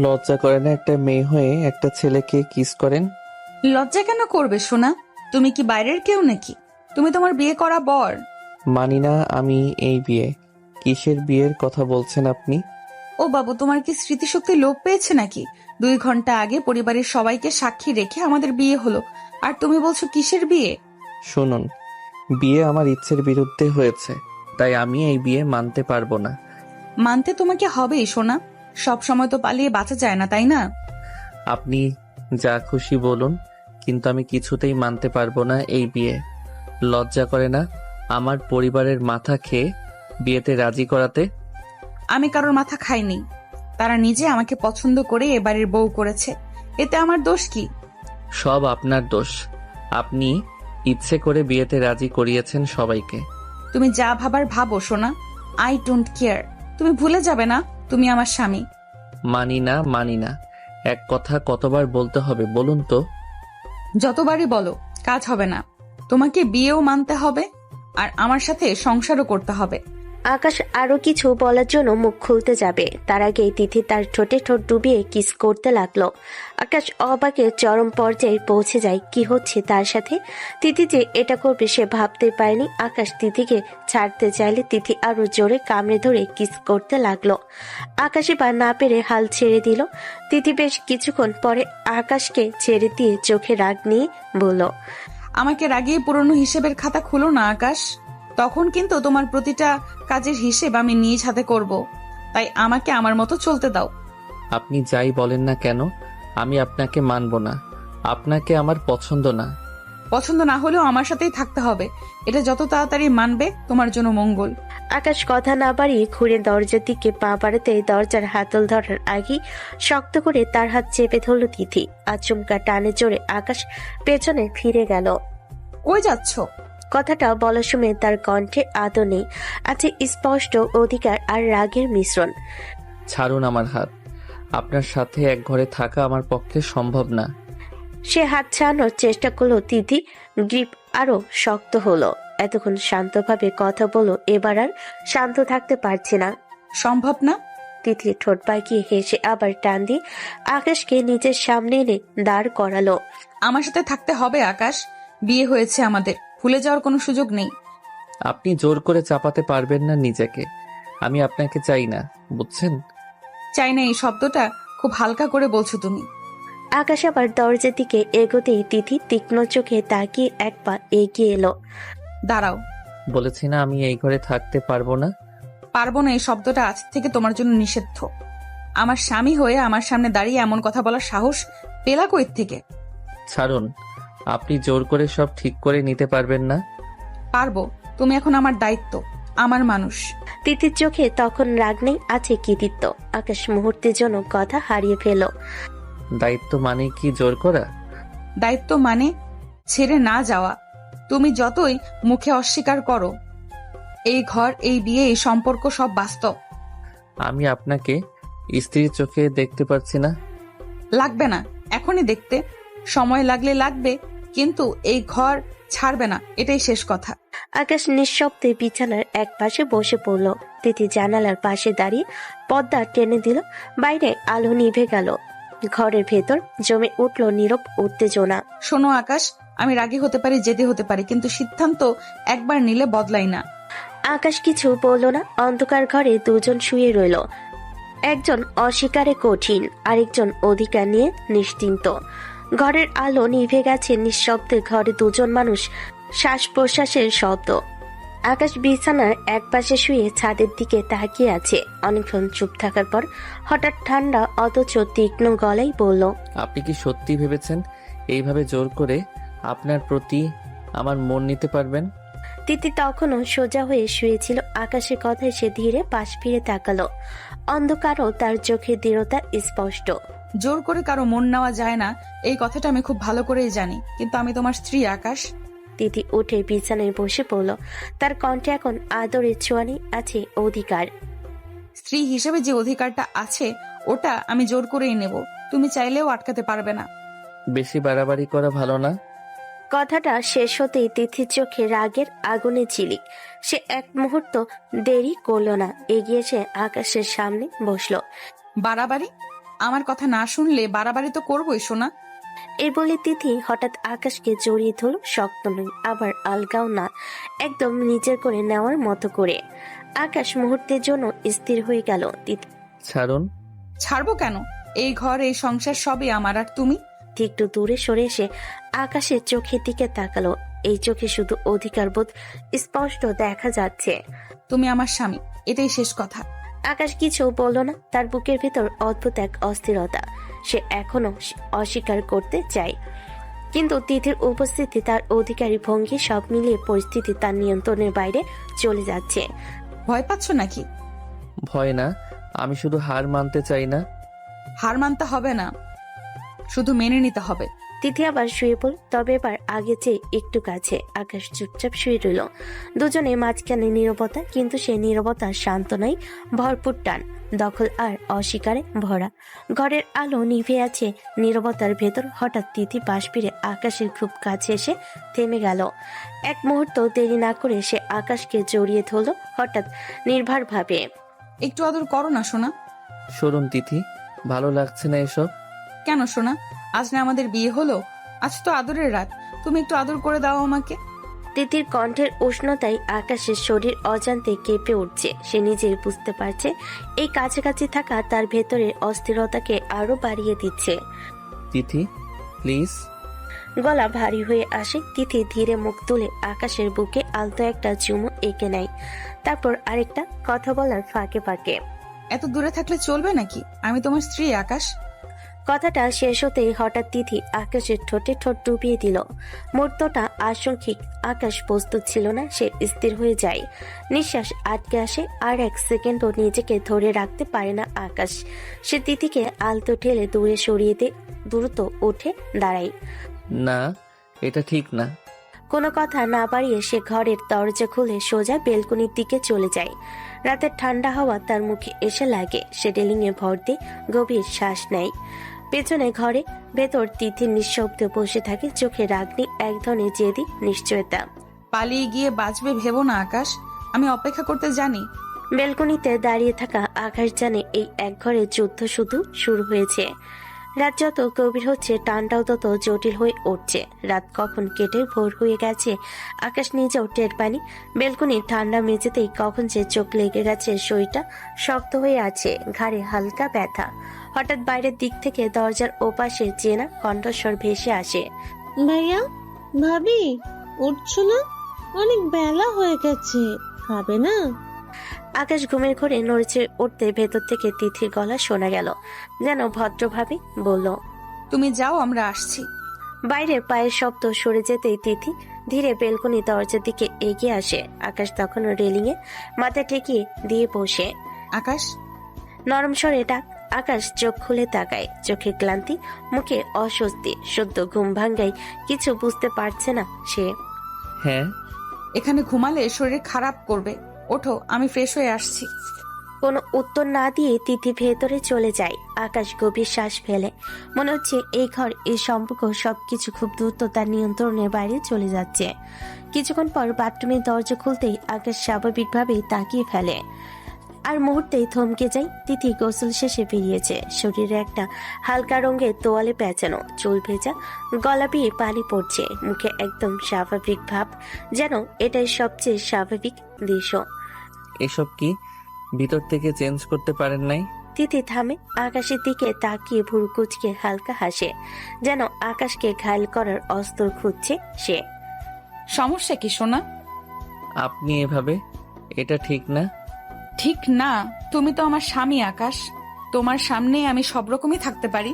লজ্জা করে না একটা মেয়ে হয়ে একটা ছেলেকে কিস করেন? লজ্জা কেন করবে সোনা? তুমি কি বাইরের কেউ নাকি? তুমি তোমার বিয়ে করা বর। মানি না আমি এই বিয়ে। কিসের বিয়ের কথা বলছেন আপনি? ও বাবু, তোমার কি স্মৃতিশক্তি লোপ পেয়েছে নাকি? 2 ঘন্টা আগে পরিবারের সবাইকে সাক্ষী রেখে আমাদের বিয়ে হলো, আর তুমি বলছো কিসের বিয়ে? শুনুন, বিয়ে আমার ইচ্ছের বিরুদ্ধে হয়েছে, তাই আমি এই বিয়ে মানতে পারবো না। মানতে তোমাকে হবেই সোনা। সব সময় তো পালিয়ে বাঁচা যায় না, তাই না? আপনি যা খুশি বলুন, কিন্তু আমি কিছুতেই মানতে পারবো না এই বিয়ে। লজ্জা করে না আমার পরিবারের মাথা খেয়ে বিয়েতে রাজি করাতে? আমি কারোর মাথা খাইনি। তারা নিজে আমাকে পছন্দ করে এবারের বউ করেছে, এতে আমার দোষ কি? সব আপনার দোষ। আপনি ইচ্ছে করে বিয়েতে রাজি করিয়েছেন সবাইকে। তুমি যা ভাবার ভাবো সোনা। I don't care. তুমি ভুলে যাবে না তুমি আমার স্বামী। মানি না, মানি না। এক কথা কতবার বলতে হবে বলুন তো? যতবারই বলো কাজ হবে না। তোমাকে বিয়েও মানতে হবে, আর আমার সাথে সংসারও করতে হবে। আকাশ আরো কিছু বলার জন্য মুখ খুলতে যাবে, তার আগেই তিথি তার ঠোঁটে ঠোঁট ডুবিয়ে কিস করতে লাগলো। আকাশ অবাকের চরম পর্যায়ে পৌঁছে যায়। কি হচ্ছে তার সাথে? তিথি যে এটা করবে সে ভাবতে পারেনি। আকাশ তিথিকে ছাড়তে চাইলে তিথি আরো জোরে কামড়ে ধরে কিস করতে লাগলো। আকাশ এবার না পেরে হাল ছেড়ে দিল। তিথি বেশ কিছুক্ষণ পরে আকাশকে ছেড়ে দিয়ে চোখে রাগ নিয়ে বলল, আমাকে রাগিয়ে পুরনো হিসেবের খাতা খুলো না আকাশ। তখন কিন্তু তোমার প্রতিটা কাজের হিসেব আমি নিজ হাতে করব। তাই আমাকে আমার মতো চলতে দাও। আপনি যাই বলেন না কেন, আমি আপনাকে মানব না। আপনাকে আমার পছন্দ না। পছন্দ না হলেও আমার সাথেই থাকতে হবে। এটা যত তাড়াতাড়ি মানবে তোমার জন্য মঙ্গল। আকাশ কথা না বাড়িয়ে ঘুরে দরজার দিকে পা বাড়াতে দরজার হাতল ধরার আগেই শক্ত করে তার হাত চেপে ধরল তিথি। আচমকা টানে জোরে আকাশ পেছনে ফিরে গেল। কই যাচ্ছ? কথাটা বলার সময় তার কণ্ঠে আদর নেই, আছে স্পষ্ট অধিকার আর রাগের মিশ্রণ। ছাড়ুন আমার হাত। আপনার সাথে এক ঘরে থাকা আমার পক্ষে সম্ভব না। সে হাত ছাড়ানোর চেষ্টা করলো, তিথি গ্রিপ আরো শক্ত হলো। এতক্ষণ শান্তভাবে কথা বলো, এবার আর শান্ত থাকতে পারছে না। সম্ভব না? তিতলি ঠোঁট বাঁকিয়ে হেসে আবার টান দিয়ে আকাশকে নিজের সামনে এনে দাঁড় করালো। আমার সাথে থাকতে হবে আকাশ। বিয়ে হয়েছে আমাদের, ভুলে যাওয়ার কোনো সুযোগ নেই। আপনি জোর করে চাপাতে পারবেন না নিজেকে। আমি আপনাকে চাই না, বুঝছেন? চাই না এই শব্দটা খুব হালকা করে বলছো তুমি। আকাশ আবার দরজার দিকে এগোতেই তিথি তীক্ষ্ণ চোখে তাকিয়ে এক পা এগিয়ে এলো। দাঁড়াও। বলেছি না আমি এই ঘরে থাকতে পারবো না। পারবো না এই শব্দটা আজ থেকে তোমার জন্য নিষিদ্ধ। আমার স্বামী হয়ে আমার সামনে দাঁড়িয়ে এমন কথা বলার সাহস পেলা কই থেকে? ছাড়ুন। আপনি জোর করে সব ঠিক করে নিতে পারবেন না। পারবো। তুমি এখন আমার দায়িত্ব, আমার মানুষ। তিথির চোখে তখন রাগ নেই, আছে কৃতিত্ব। আকাশ মুহূর্তের জন্য কথা হারিয়ে ফেল। দায়িত্ব মানে কি জোর করা? দায়িত্ব মানে ছেড়ে না যাওয়া। তুমি যতই মুখে অস্বীকার করো, এই ঘর, এই বিয়ে, এই সম্পর্ক সব বাস্তব। আমি আপনাকে স্ত্রীর চোখে দেখতে পারছি না। লাগবে না এখনই দেখতে, সময় লাগলে লাগবে, কিন্তু এই ঘর ছাড়বে না, এটাই শেষ কথা। আকাশ নিঃশব্দে বিছানার এক পাশে বসে পড়ল। তিথি জানালার পাশে দাঁড়িয়ে পর্দা টেনে দিল। বাইরে আলো নিভে গেল। ঘরের ভেতর জমে উঠল নীরব উত্তেজনা। শোনো আকাশ, আমি রাগী হতে পারি, জেদি হতে পারি, কিন্তু সিদ্ধান্ত একবার নিলে বদলাই না। আকাশ কিছু বলল না। অন্ধকার ঘরে দুজন শুয়ে রইল। একজন অস্বীকারে কঠিন, আরেকজন অধিকার নিয়ে নিশ্চিন্ত। ঘরের আলো নিভে গেছে নিঃশব্দে। ঘরে দুজন মানুষ শ্বাস প্রশ্বাসের শব্দ। আকাশ বিছানার এক পাশে শুয়ে ছাদের দিকে তাকিয়ে আছে। অনেকক্ষণ চুপ থাকার পর হঠাৎ ঠান্ডা অথচ তীক্ষ্ণ গলায় বলল, আপনি কি সত্যি ভেবেছেন এইভাবে জোর করে আপনার প্রতি আমার মন নিতে পারবেন? তিথি তখনও সোজা হয়ে শুয়েছিল। আকাশের কথায় সে ধীরে পাশ ফিরে তাকালো। অন্ধকারও তার চোখে দৃঢ়তা স্পষ্ট। জোর করে কারো মন নেওয়া যায় না, এই কথাটা আমি খুব ভালো করেই জানি, কিন্তু আমি তোমার স্ত্রী আকাশ। তিথি উঠে বিছানায় বসে পড়ল। তার কণ্ঠে এখন আদরের ছোঁয়ানি, আছে অধিকার। স্ত্রী হিসেবে যে অধিকারটা আছে ওটা আমি জোর করেই নেব, তুমি চাইলেও আটকাতে পারবে না। বেশি বাড়াবাড়ি করা ভালো না। কথাটা শেষ হতেই তিথির চোখে রাগের আগুনে ঝিলিক। সে এক মুহূর্ত দেরি করল না, এগিয়ে এসে আকাশের সামনে বসলো। বাড়াবাড়ি? আমার কথা না শুনলে বাড়াবাড়ি তো করবোই সোনা। এই বলে তিথি হঠাৎ আকাশকে জড়িয়ে ধরল, শক্ত নয় আবার আলগাও না, একদম নিজের করে নেওয়ার মতো করে। আকাশ মুহূর্তের জন্য স্থির হয়ে গেল। তিথি ছাড়ুন। ছাড়বো কেন? এই ঘর এই সংসার সবই আমার, আর তুমি? একটু দূরে সরে এসে আকাশের চোখের দিকে তাকালো। এই চোখে শুধু অধিকারবোধ স্পষ্ট দেখা যাচ্ছে। তুমি আমার স্বামী, এটাই শেষ কথা। আকাশ কিছু বলল না। তার বুকের ভিতর অদ্ভুত এক অস্থিরতা। সে এখনো অস্বীকার করতে চায়, কিন্তু তিথির উপস্থিতি, তার অধিকারী ভঙ্গি, সব মিলিয়ে পরিস্থিতি তার নিয়ন্ত্রণের বাইরে চলে যাচ্ছে। ভয় পাচ্ছ নাকি? ভয় না, আমি শুধু হার মানতে চাই না। হার মানতে হবে না, শুধু মেনে নিতে হবে। তিথি আবার শুয়ে পড়ল, তবে এবার আগে চেয়ে একটু কাছে। আকাশ চুপচাপ শুয়ে রইল। দুজনে মাঝখানে নীরবতা, কিন্তু সে নীরবতা শান্ত নয়, ভরপুর টান, দখল আর অস্বীকারে ভরা। ঘরের আলো নিভে আছে নীরবতার ভেতর। হঠাৎ তিথি পাশ ফিরে আকাশের খুব কাছে এসে থেমে গেল। এক মুহূর্ত দেরি না করে সে আকাশকে জড়িয়ে ধরল, হঠাৎ নির্ভর ভাবে। একটু আদর করো না সোনা। সরুন তিথি, ভালো লাগছে না এসব। কেন সোনা? আজ না আমাদের বিয়ে হলো? আজ তো আদরের রাত, তুমি একটু আদর করে দাও আমাকে। তিথির কণ্ঠের উষ্ণতায় আকাশের শরীর অজান্তে কেঁপে উঠছে। সে নিজেই বুঝতে পারছে এই কাছাকাছি থাকা তার ভেতরের অস্থিরতাকে আরো বাড়িয়ে দিচ্ছে। তিথি প্লিজ। গলা ভারী হয়ে আসে। তিথি ধীরে মুখ তুলে আকাশের বুকে আলতো একটা চুমু এঁকে নেয়, তারপর আরেকটা, কথা বলার ফাঁকে ফাঁকে। এত দূরে থাকলে চলবে নাকি? আমি তোমার স্ত্রী আকাশ। কথাটা শেষ হতেই হঠাৎ তিথি আকাশের ঠোঁটে ঠোঁট ডুবিয়ে দিল। মুহূর্তটা আশঙ্কিক। আকাশ প্রস্তুত ছিল না। সে স্থির হয়ে যায়, নিঃশ্বাস আটকে আসে। আর এক সেকেন্ডও নিজেকে ধরে রাখতে পারে না আকাশ। সে তিথিকে আলতো ঠেলে দূরে সরিয়ে দিয়ে দ্রুত উঠে দাঁড়ায়। না, এটা ঠিক না। কোনো কথা না বাড়িয়ে সে ঘরের দরজা খুলে সোজা বেলকনির দিকে চলে যায়। রাতের ঠান্ডা হাওয়া তার মুখে এসে লাগে। সে রেলিংয়ে ভর দিয়ে গভীর শ্বাস নেয়। পেছনে ঘরে ভেতর তিথি নিঃশব্দে বসে থাকে, চোখে রাগনি, এক ধরনের জেদি নিশ্চয়তা। পালিয়ে গিয়ে বাঁচবে ভেবো না আকাশ, আমি অপেক্ষা করতে জানি। বেলকনিতে দাঁড়িয়ে থাকা আকাশ জানে এই এক ঘরের যুদ্ধ শুধু শুরু হয়েছে। রাত যত গভীর হচ্ছে, টানটাও তত জটিল হয়ে উঠছে। রাত কখন কেটে ভোর হয়ে গেছে আকাশ নিজেও টের পায়নি। বেলকনির ঠান্ডা মেঝেতেই কখন যে চোখ লেগে গেছে, শরীরটা শক্ত হয়ে আছে, ঘাড়ে হালকা ব্যথা। হঠাৎ বাইরের দিক থেকে দরজার ওপাশে চেনা কণ্ঠস্বর ভেসে আসে। ভাইয়া, ভাবি, উঠছো না? অনেক বেলা হয়ে গেছে, খাবে না? আকাশ ঘুমের ঘোরে নড়েছে উঠতে ভেতর থেকে তিথির গলা শোনা গেল, যেন ভদ্রভাবে বলল, তুমি যাও, আমরা আসছি। বাইরের পায়ের শব্দ সরে যেতেই তিথি ধীরে বেলকনি দরজার দিকে এগিয়ে আসে। আকাশ তখন রেলিংয়ে মাথা ঠেকিয়ে দিয়ে বসে। আকাশ। নরম স্বরে ডাক। আকাশ চোখ খুলে তাকায়, চোখে ক্লান্তি, মুখে অস্বস্তি। সদ্য ঘুম ভাঙ্গাই কিছু বুঝতে পারছে না সে। হ্যাঁ। এখানে ঘুমালে শরীর খারাপ করবে, ওঠো, আমি ফ্রেশ হয়ে আসছি। কোনো উত্তর না দিয়ে তিথি ভেতরে চলে যায়। আকাশ গভীর শ্বাস ফেলে। মনে হচ্ছে এই ঘর, এই সম্পর্ক, সবকিছু খুব দ্রুত তার নিয়ন্ত্রণের বাইরে চলে যাচ্ছে। কিছুক্ষণ পর বাথরুমের দরজা খুলতেই আকাশ স্বাভাবিকভাবেই তাকিয়ে ফেলে, আর মুহূর্তেই থমকে যায়। তিথি গোসল শেষে বেরিয়েছে। শরীরে একটা হালকা রঙের তোয়ালে পেঁচানো, চুল ভেজা, গলা বেয়ে পানি পড়ছে, মুখে একদম স্বাভাবিক ভাব, যেন এটাই সবচেয়ে স্বাভাবিক দৃশ্য। এসব কি ভিতর থেকে চেঞ্জ করতে পারেন নাই? তিথি থামে, আকাশের দিকে তাকিয়ে ভুরু কুচকে হালকা হাসে, যেন আকাশকে ঘায়ল করার অস্ত্র খুঁজছে সে। সমস্যা কি সোনা? আপনি এভাবে, এটা ঠিক না। ঠিক না? তুমি তো আমার স্বামী আকাশ, তোমার সামনে আমি সব রকমই থাকতে পারি।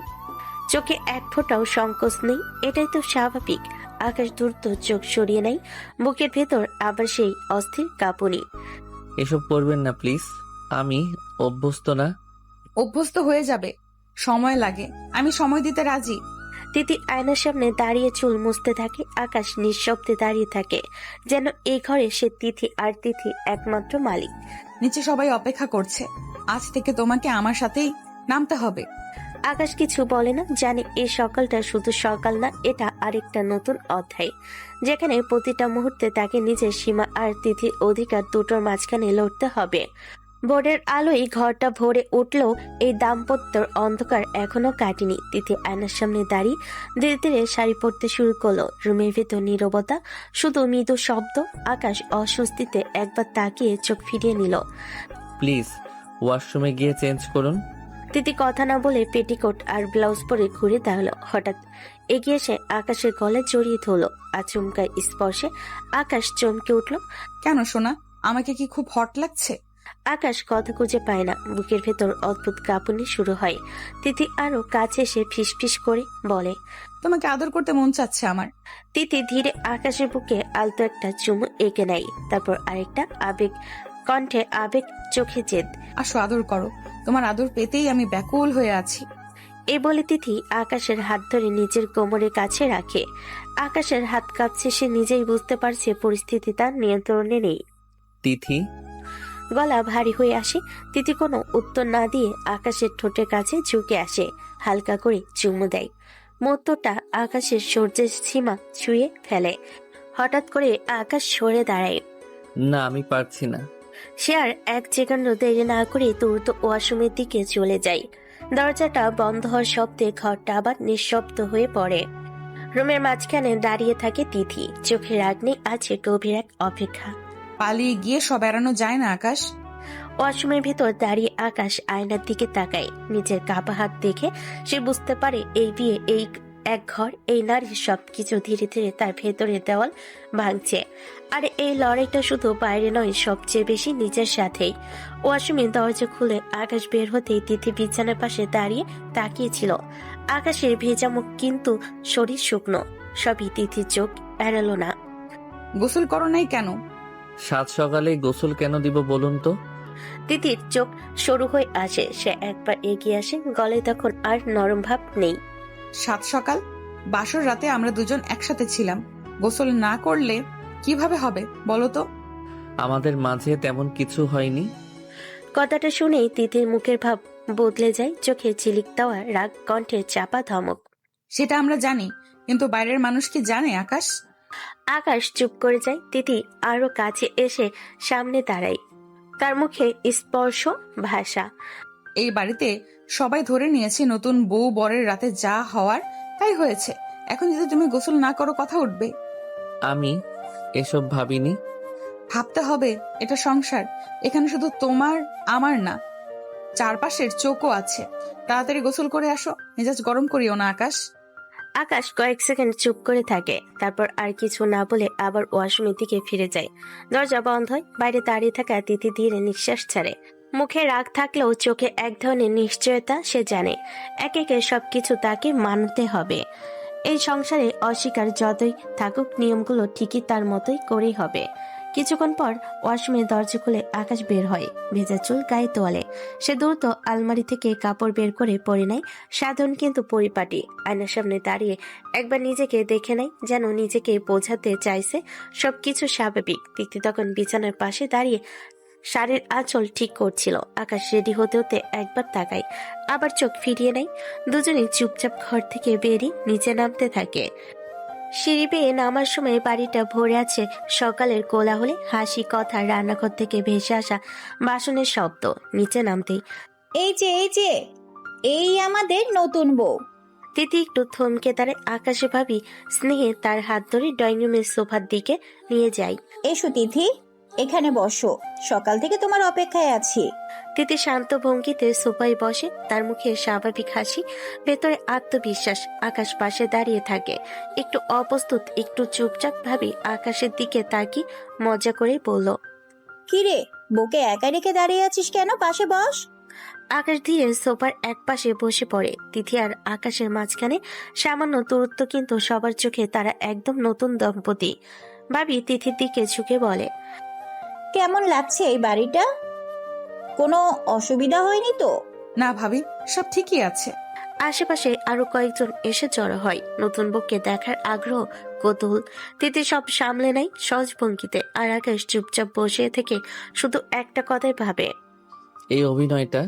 চোখে এক ফোঁটাও সংকোচ নেই, এটাই তো স্বাভাবিক। আকাশ দ্রুত চোখ সরিয়ে নেয়। বুকের ভেতর আবার সেই অস্থির কাঁপুনি। এসব করবেন না প্লিজ, আমি অভ্যস্ত না। অভ্যস্ত হয়ে যাবে, সময় লাগে, আমি সময় দিতে রাজি। তিথি আয়নার সামনে দাঁড়িয়ে চুল মুছতে থাকে। আকাশ নিঃশব্দে দাঁড়িয়ে থাকে, যেন এই ঘরে সে তিথি আর তিথি একমাত্র মালিক। নিচে সবাই অপেক্ষা করছে, আজ থেকে তোমাকে আমার সাথেই নামতে হবে। আকাশ কিছু বলে না, জানে এই সকালটা শুধু সকাল না, এটা আরেকটা নতুন অধ্যায়, যেখানে প্রতিটা মুহূর্তে তাকে নিজের সীমা আর তিথির অধিকার দুটোর মাঝখানে লড়তে হবে। ভোরের আলোয় ঘরটা ভরে উঠলেও এই দাম্পত্যর অন্ধকার এখনো কাটেনি। তিথি আয়নার সামনে দাঁড়িয়ে ধীরে ধীরে শাড়ি পরতে শুরু করলো। রুমের ভেতর নীরবতা, শুধু মৃদু শব্দ। আকাশ অস্বস্তিতে একবার তাকিয়ে চোখ ফিরিয়ে নিল। প্লিজ ওয়াশরুমে গিয়ে চেঞ্জ করুন। তিথি কথা না বলে পেটিকোট আর ব্লাউজ পরে ঘুরে দাঁড়ালো। হঠাৎ এগিয়ে এসে আকাশের গলায় জড়িয়ে ধরলো। আচমকা স্পর্শে আকাশ চমকে উঠল। কেন সোনা, আমাকে কি খুব হট লাগছে? আকাশ কথা খুঁজে পায় না, বুকের ভেতর অদ্ভুত কাঁপুনি শুরু হয়। তিথি আরো কাছে এসে ফিসফিস করে বলে, তোমাকে আদর করতে মন চাচ্ছে আমার। তিথি ধীরে আকাশের বুকে আলতো একটা চুমু এঁকে নেয়, তারপর আরেকটা। আবেগ কণ্ঠে আবেগ, চোখে জেদ। আসো আদর করো, তোমার আদর পেতেই আমি ব্যাকুল হয়ে আছি। এই বলে তিথি আকাশের হাত ধরে নিজের কোমরের কাছে রাখে। আকাশের হাত কাঁপছে, সে নিজেই বুঝতে পারছে পরিস্থিতি তার নিয়ন্ত্রণে নেই। তিথি, গলা ভারী হয়ে আসে। তিথি কোনো উত্তর না দিয়ে আকাশের ঠোঁটের কাছে ঝুঁকে আসে, হালকা করে চুমু দেয়। মুহূর্তটা আকাশের সূর্যের সীমা ছুঁয়ে ফেলে। হঠাৎ করে আকাশ সরে দাঁড়ায়। না আমি পারছি না। সে আর এক সেকেন্ড দেরি না করে দ্রুত ওয়াশরুমের দিকে চলে যায়। দরজাটা বন্ধ হওয়ার শব্দে ঘরটা আবার নিঃশব্দ হয়ে পড়ে। রুমের মাঝখানে দাঁড়িয়ে থাকে তিথি, চোখের আগ্নে আছে গভীর এক অপেক্ষা। পালিয়ে গিয়ে সব এড়ানো যায় না আকাশ। ওয়াশরুমের ভেতর দাঁড়িয়ে আকাশ আয়নার দিকে তাকায়। নিজের কাপা হাত দেখে সে বুঝতে পারে এই বিয়ে, এই এক ঘর, এই নারী, সবকিছু ধীরে ধীরে তার ভেতরের দেওয়াল ভাঙছে। আর এই লড়াইটা শুধু বাইরে নয়, সবচেয়ে বেশি নিজের সাথেই। ওয়াশরুমের দরজা খুলে আকাশ বের হতেই তিথি বিছানার পাশে দাঁড়িয়ে তাকিয়েছিল। আকাশের ভেজা মুখ, কিন্তু শরীর শুকনো। সবই তিথির চোখ এড়ালো না। গোসল করো নাই কেন? সাত সকালে গোসল কেন দিব বলুন তো? তিথির চোখ সরু হয়ে আসে। সে একবার এগিয়ে আসে, গলায় তখন আর নরম ভাব নেই। সাত সকাল? বাসর রাতে আমরা দুজন একসাথে ছিলাম, গোসল না করলে কিভাবে হবে বলো তো? আমাদের মাঝে তেমন কিছু হয়নি। কথাটা শুনেই তিথির মুখের ভাব বদলে যায়, চোখে ঝিলিক দেওয়া রাগ, কণ্ঠে চাপা ধমক। সেটা আমরা জানি, কিন্তু বাইরের মানুষ কি জানে আকাশ? আকাশ চুপ করে যায়। তিথি আরো কাছে এসে সামনে দাঁড়ায়, তার মুখে স্পর্শ ভাষা। এই বাড়িতে সবাই ধরে নিয়েছে নতুন বউ বরের রাতে যা হওয়ার তাই হয়েছে। এখন যদি তুমি গোসল না করো কথা উঠবে। আমি এসব ভাবিনি। ভাবতে হবে, এটা সংসার। এখানে শুধু তোমার আমার না, চারপাশের চোখও আছে। তাড়াতাড়ি গোসল করে আসো, মেজাজ গরম করিও না আকাশ। আকাশ কয়েক সেকেন্ড চুপ করে থাকে, তারপর আর কিছু না বলে আবার ওয়াশরুমের দিকে ফিরে যায়। দরজা বন্ধ হয়। বাইরে দাঁড়িয়ে থাকা তিথি ধীরে নিঃশ্বাস ছাড়ে। মুখে রাগ থাকলেও চোখে এক ধরনের নিশ্চয়তা। সে জানে একে একে সবকিছু তাকে মানতে হবে। এই সংসারে অস্বীকার যতই থাকুক, নিয়মগুলো ঠিকই তার মতোই করেই হবে। কিছুক্ষণ পর ওয়াশরুমের দরজা খুলে আকাশ বের হয়, ভেজা চুল, গায়ে তোয়ালে। সে দ্রুত আলমারি থেকে কাপড় বের করে পরে নেয়, সাধারণ কিন্তু পরিপাটি। আয়নার সামনে দাঁড়িয়ে একবার নিজেকে দেখে নেয়, যেন নিজেকে বোঝাতে চাইছে সবকিছু স্বাভাবিক। তিথি তখন বিছানার পাশে দাঁড়িয়ে শাড়ির আঁচল ঠিক করছিল। আকাশ রেডি হতে হতে একবার তাকায়, আবার চোখ ফিরিয়ে নেয়। দুজনেই চুপচাপ ঘর থেকে বেরিয়ে নিচে নামতে থাকে। সিঁড়ি বেয়ে নামার সময় বাড়িটা ভরে আছে সকালের কোলাহলে, হাসি, কথা, রান্নাঘর থেকে ভেসে আসা বাসনের শব্দ। নিচে নামতেই এই যে এই আমাদের নতুন বউ। তিথি একটু থমকে দাঁড়ায়। আকাশে ভাবি স্নেহে তার হাত ধরে ড্রয়িং রুমের সোফার দিকে নিয়ে যায়। এসো তিথি, এখানে বসো, সকাল থেকে তোমার অপেক্ষায় আছি। তিথি শান্ত ভঙ্গিতে সোফায় বসে, তার মুখে স্বাভাবিক হাসি, ভেতরে আত্মবিশ্বাস। আকাশ পাশে দাঁড়িয়ে থাকে, একটু অপ্রস্তুত, একটু চুপচাপ। ভাবি আকাশের দিকে তাকি মজা করে বলল, কিরে, বউকে একা রেখে দাঁড়িয়ে আছিস কেন? পাশে বস। আকাশ ধীরে সোফার এক পাশে বসে পড়ে। তিথি আর আকাশের মাঝখানে সামান্য দূরত্ব, কিন্তু সবার চোখে তারা একদম নতুন দম্পতি। ভাবি তিথির দিকে ঝুঁকে বলে, কেমন লাগছে এই বাড়িটা? কোনো অসুবিধা হয়নি তো? না ভাবি, সব ঠিকই আছে। আশেপাশে আরো কয়েকজন এসে জড়ো হয়। নতুন বউকে দেখার আগ্রহ, কৌতূহল। তিথি সব সামলে নেয় সহজ ভঙ্গিতে, আর আকাশ চুপচাপ বসে থেকে শুধু একটা কথাই ভাবে, এই অভিনয়টা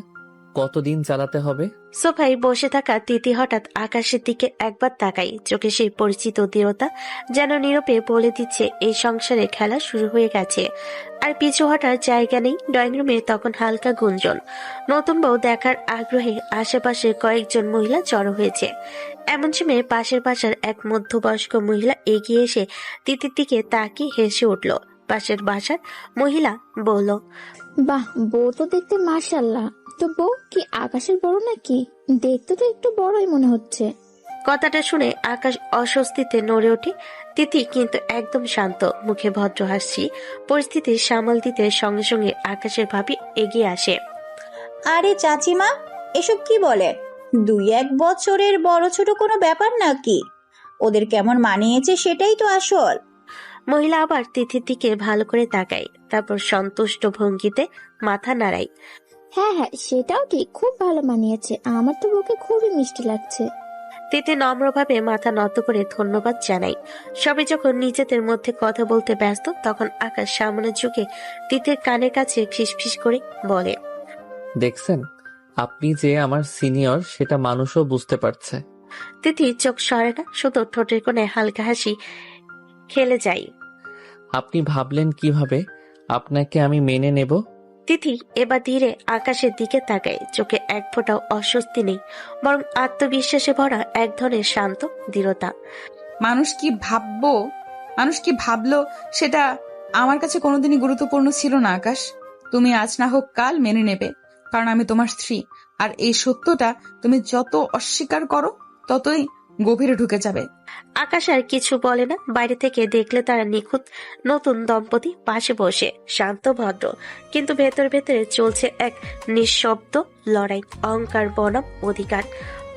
কতদিন চালাতে হবে? সোফায় বসে থাকা তিথি হঠাৎ আকাশের দিকে একবার তাকাই, চোখে সেই পরিচিত দৃঢ়তা যেন নীরবে বলে দিচ্ছে এই সংসারে খেলা শুরু হয়ে গেছে। আর পিছু হটার জায়গা নেই। ড্রয়িং রুমে তখন হালকা গুঞ্জন। নতুন বউ দেখার আগ্রহে আশেপাশে কয়েকজন মহিলা জড়ো হয়েছে। এমন সময় পাশের বাসার এক মধ্যবয়স্ক মহিলা এগিয়ে এসে তিথির দিকে তাকিয়ে হেসে উঠল। পাশের বাসার মহিলা বলল, বাহ, বউ তো দেখতে মাশাআল্লাহ। তো বউ কি আকাশের বড় নাকি? দেখতে তো একটু বড়ই মনে হচ্ছে। কথাটা শুনে আকাশ অস্বস্তিতে নড়ে ওঠে। তিথি কিন্তু একদম শান্ত, মুখে ভদ্র হাসি। পরিস্থিতি সামাল দিতে সঙ্গে সঙ্গে আকাশের ভাবি এগিয়ে আসে। আরে চাচিমা, এসব কি বলে? 2-1 বছরের বড় ছোট কোনো ব্যাপার নাকি? ওদের কেমন মানিয়েছে সেটাই তো আসল। মহিলা আবার তিথির দিকে ভালো করে তাকায়, তারপর সন্তুষ্ট ভঙ্গিতে মাথা নাড়ায়। হ্যাঁ হ্যাঁ, সেটাও ঠিক, খুব ভালো মানিয়েছে। আমার তো বউকে খুবই মিষ্টি লাগছে। তিথি নম্রভাবে মাথা নত করে ধন্যবাদ জানাই। সবাই যখন নিজেদের মধ্যে কথা বলতে ব্যস্ত, তখন আকাশ সামনে ঝুঁকে তিথির কানের কাছে ফিসফিস করে বলে, দেখছেন, আপনি যে আমার সিনিয়র সেটা মানুষও বুঝতে পারছে। তিথি চোখ সরে না, শুধু ঠোঁটের কোণে হালকা হাসি খেলে যায়। আপনি ভাবলেন কিভাবে আপনাকে আমি মেনে নেব? তিথি এবার ধীরে আকাশের দিকে তাকায়, চোখে এক ফোঁটাও অস্বস্তি নেই, বরং আত্মবিশ্বাসে ভরা এক ধরনের শান্ত দৃঢ়তা। মানুষ কি ভাবলো সেটা আমার কাছে কোনোদিনই গুরুত্বপূর্ণ ছিল না আকাশ। তুমি আজ না হোক কাল মেনে নেবে, কারণ আমি তোমার স্ত্রী। আর এই সত্যটা তুমি যত অস্বীকার করো ততই গভীরে ঢুকে যাবে। আকাশ আর কিছু বলে না। বাইরে থেকে দেখলে তারা নিখুঁত নতুন দম্পতি পাশে বসে, শান্ত ভদ্র, কিন্তু ভেতরে ভেতরে চলছে এক নিঃশব্দ লড়াই। অহংকার বনাম অধিকার,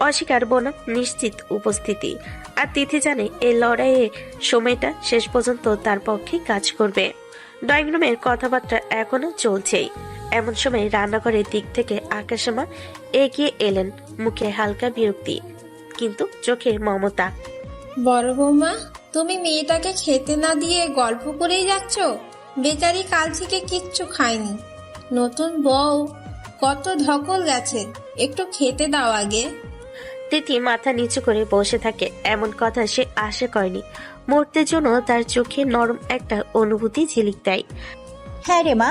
অস্বীকার বনাম নিশ্চিত উপস্থিতি। আর তিথি জানে এই লড়াইয়ে সময়টা শেষ পর্যন্ত তার পক্ষে কাজ করবে। ড্রয়িং রুমের কথাবার্তা এখনো চলছেই। এমন সময় রান্নাঘরের দিক থেকে আকাশমা এগিয়ে এলেন, মুখে হালকা বিরক্তি কিন্তু চোখে মমতা। বড় বৌমা, তুমি মেয়েটাকে খেতে না দিয়ে গল্প করেই যাচ্ছ? বেচারি কাল থেকে কিচ্ছু খায়নি। নতুন বউ, কত ধকল গেছে, একটু খেতে দাও আগে। তিথি মাথা নিচু করে বসে থাকে। এমন কথা সে আশা করেনি। মুহূর্তের জন্য তার চোখে নরম একটা অনুভূতি ঝিলিক দেয়। হ্যাঁ রে মা,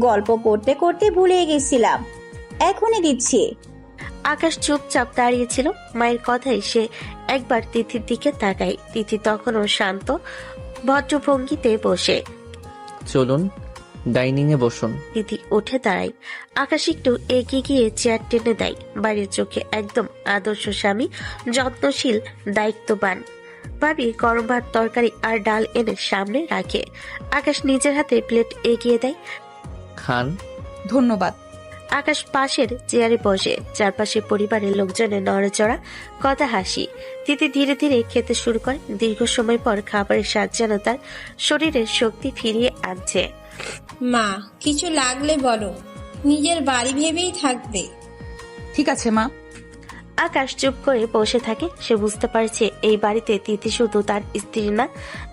গল্প করতে করতে ভুলে গেছিলাম, এখনই দিচ্ছি। আকাশ চুপচাপ দাঁড়িয়েছিল। মায়ের কথায় সে একবার তিথির দিকে তাকায়। তিথি তখনও শান্ত ভদ্রভঙ্গিতে বসে। চলুন ডাইনিং এ বসুন। তিথি উঠে দাঁড়ায়। আকাশ একটু এগিয়ে গিয়ে চেয়ার টেনে দেয়। বাড়ির চোখে একদম আদর্শ স্বামী, যত্নশীল, দায়িত্ববান। ভাবি গরম ভাত, তরকারি আর ডাল এনে সামনে রাখে। আকাশ নিজের হাতে প্লেট এগিয়ে দেয়। খান। ধন্যবাদ। আকাশ পাশের চেয়ারে বসে। চারপাশে পরিবারের লোকজনের নড়াচড়া, কথা, হাসি। তিথি ধীরে ধীরে খেতে শুরু করে। দীর্ঘ সময় পর খাবারের স্বাদ যেন তার শরীরের শক্তি ফিরিয়ে আনছে। মা, কিছু লাগলে বলো, নিজের বাড়ি ভেবেই থাকবে। ঠিক আছে মা। আকাশ চুপ করে বসে থাকে। সে বুঝতে পারছে এই বাড়িতে তিথি শুধু তার স্ত্রী না,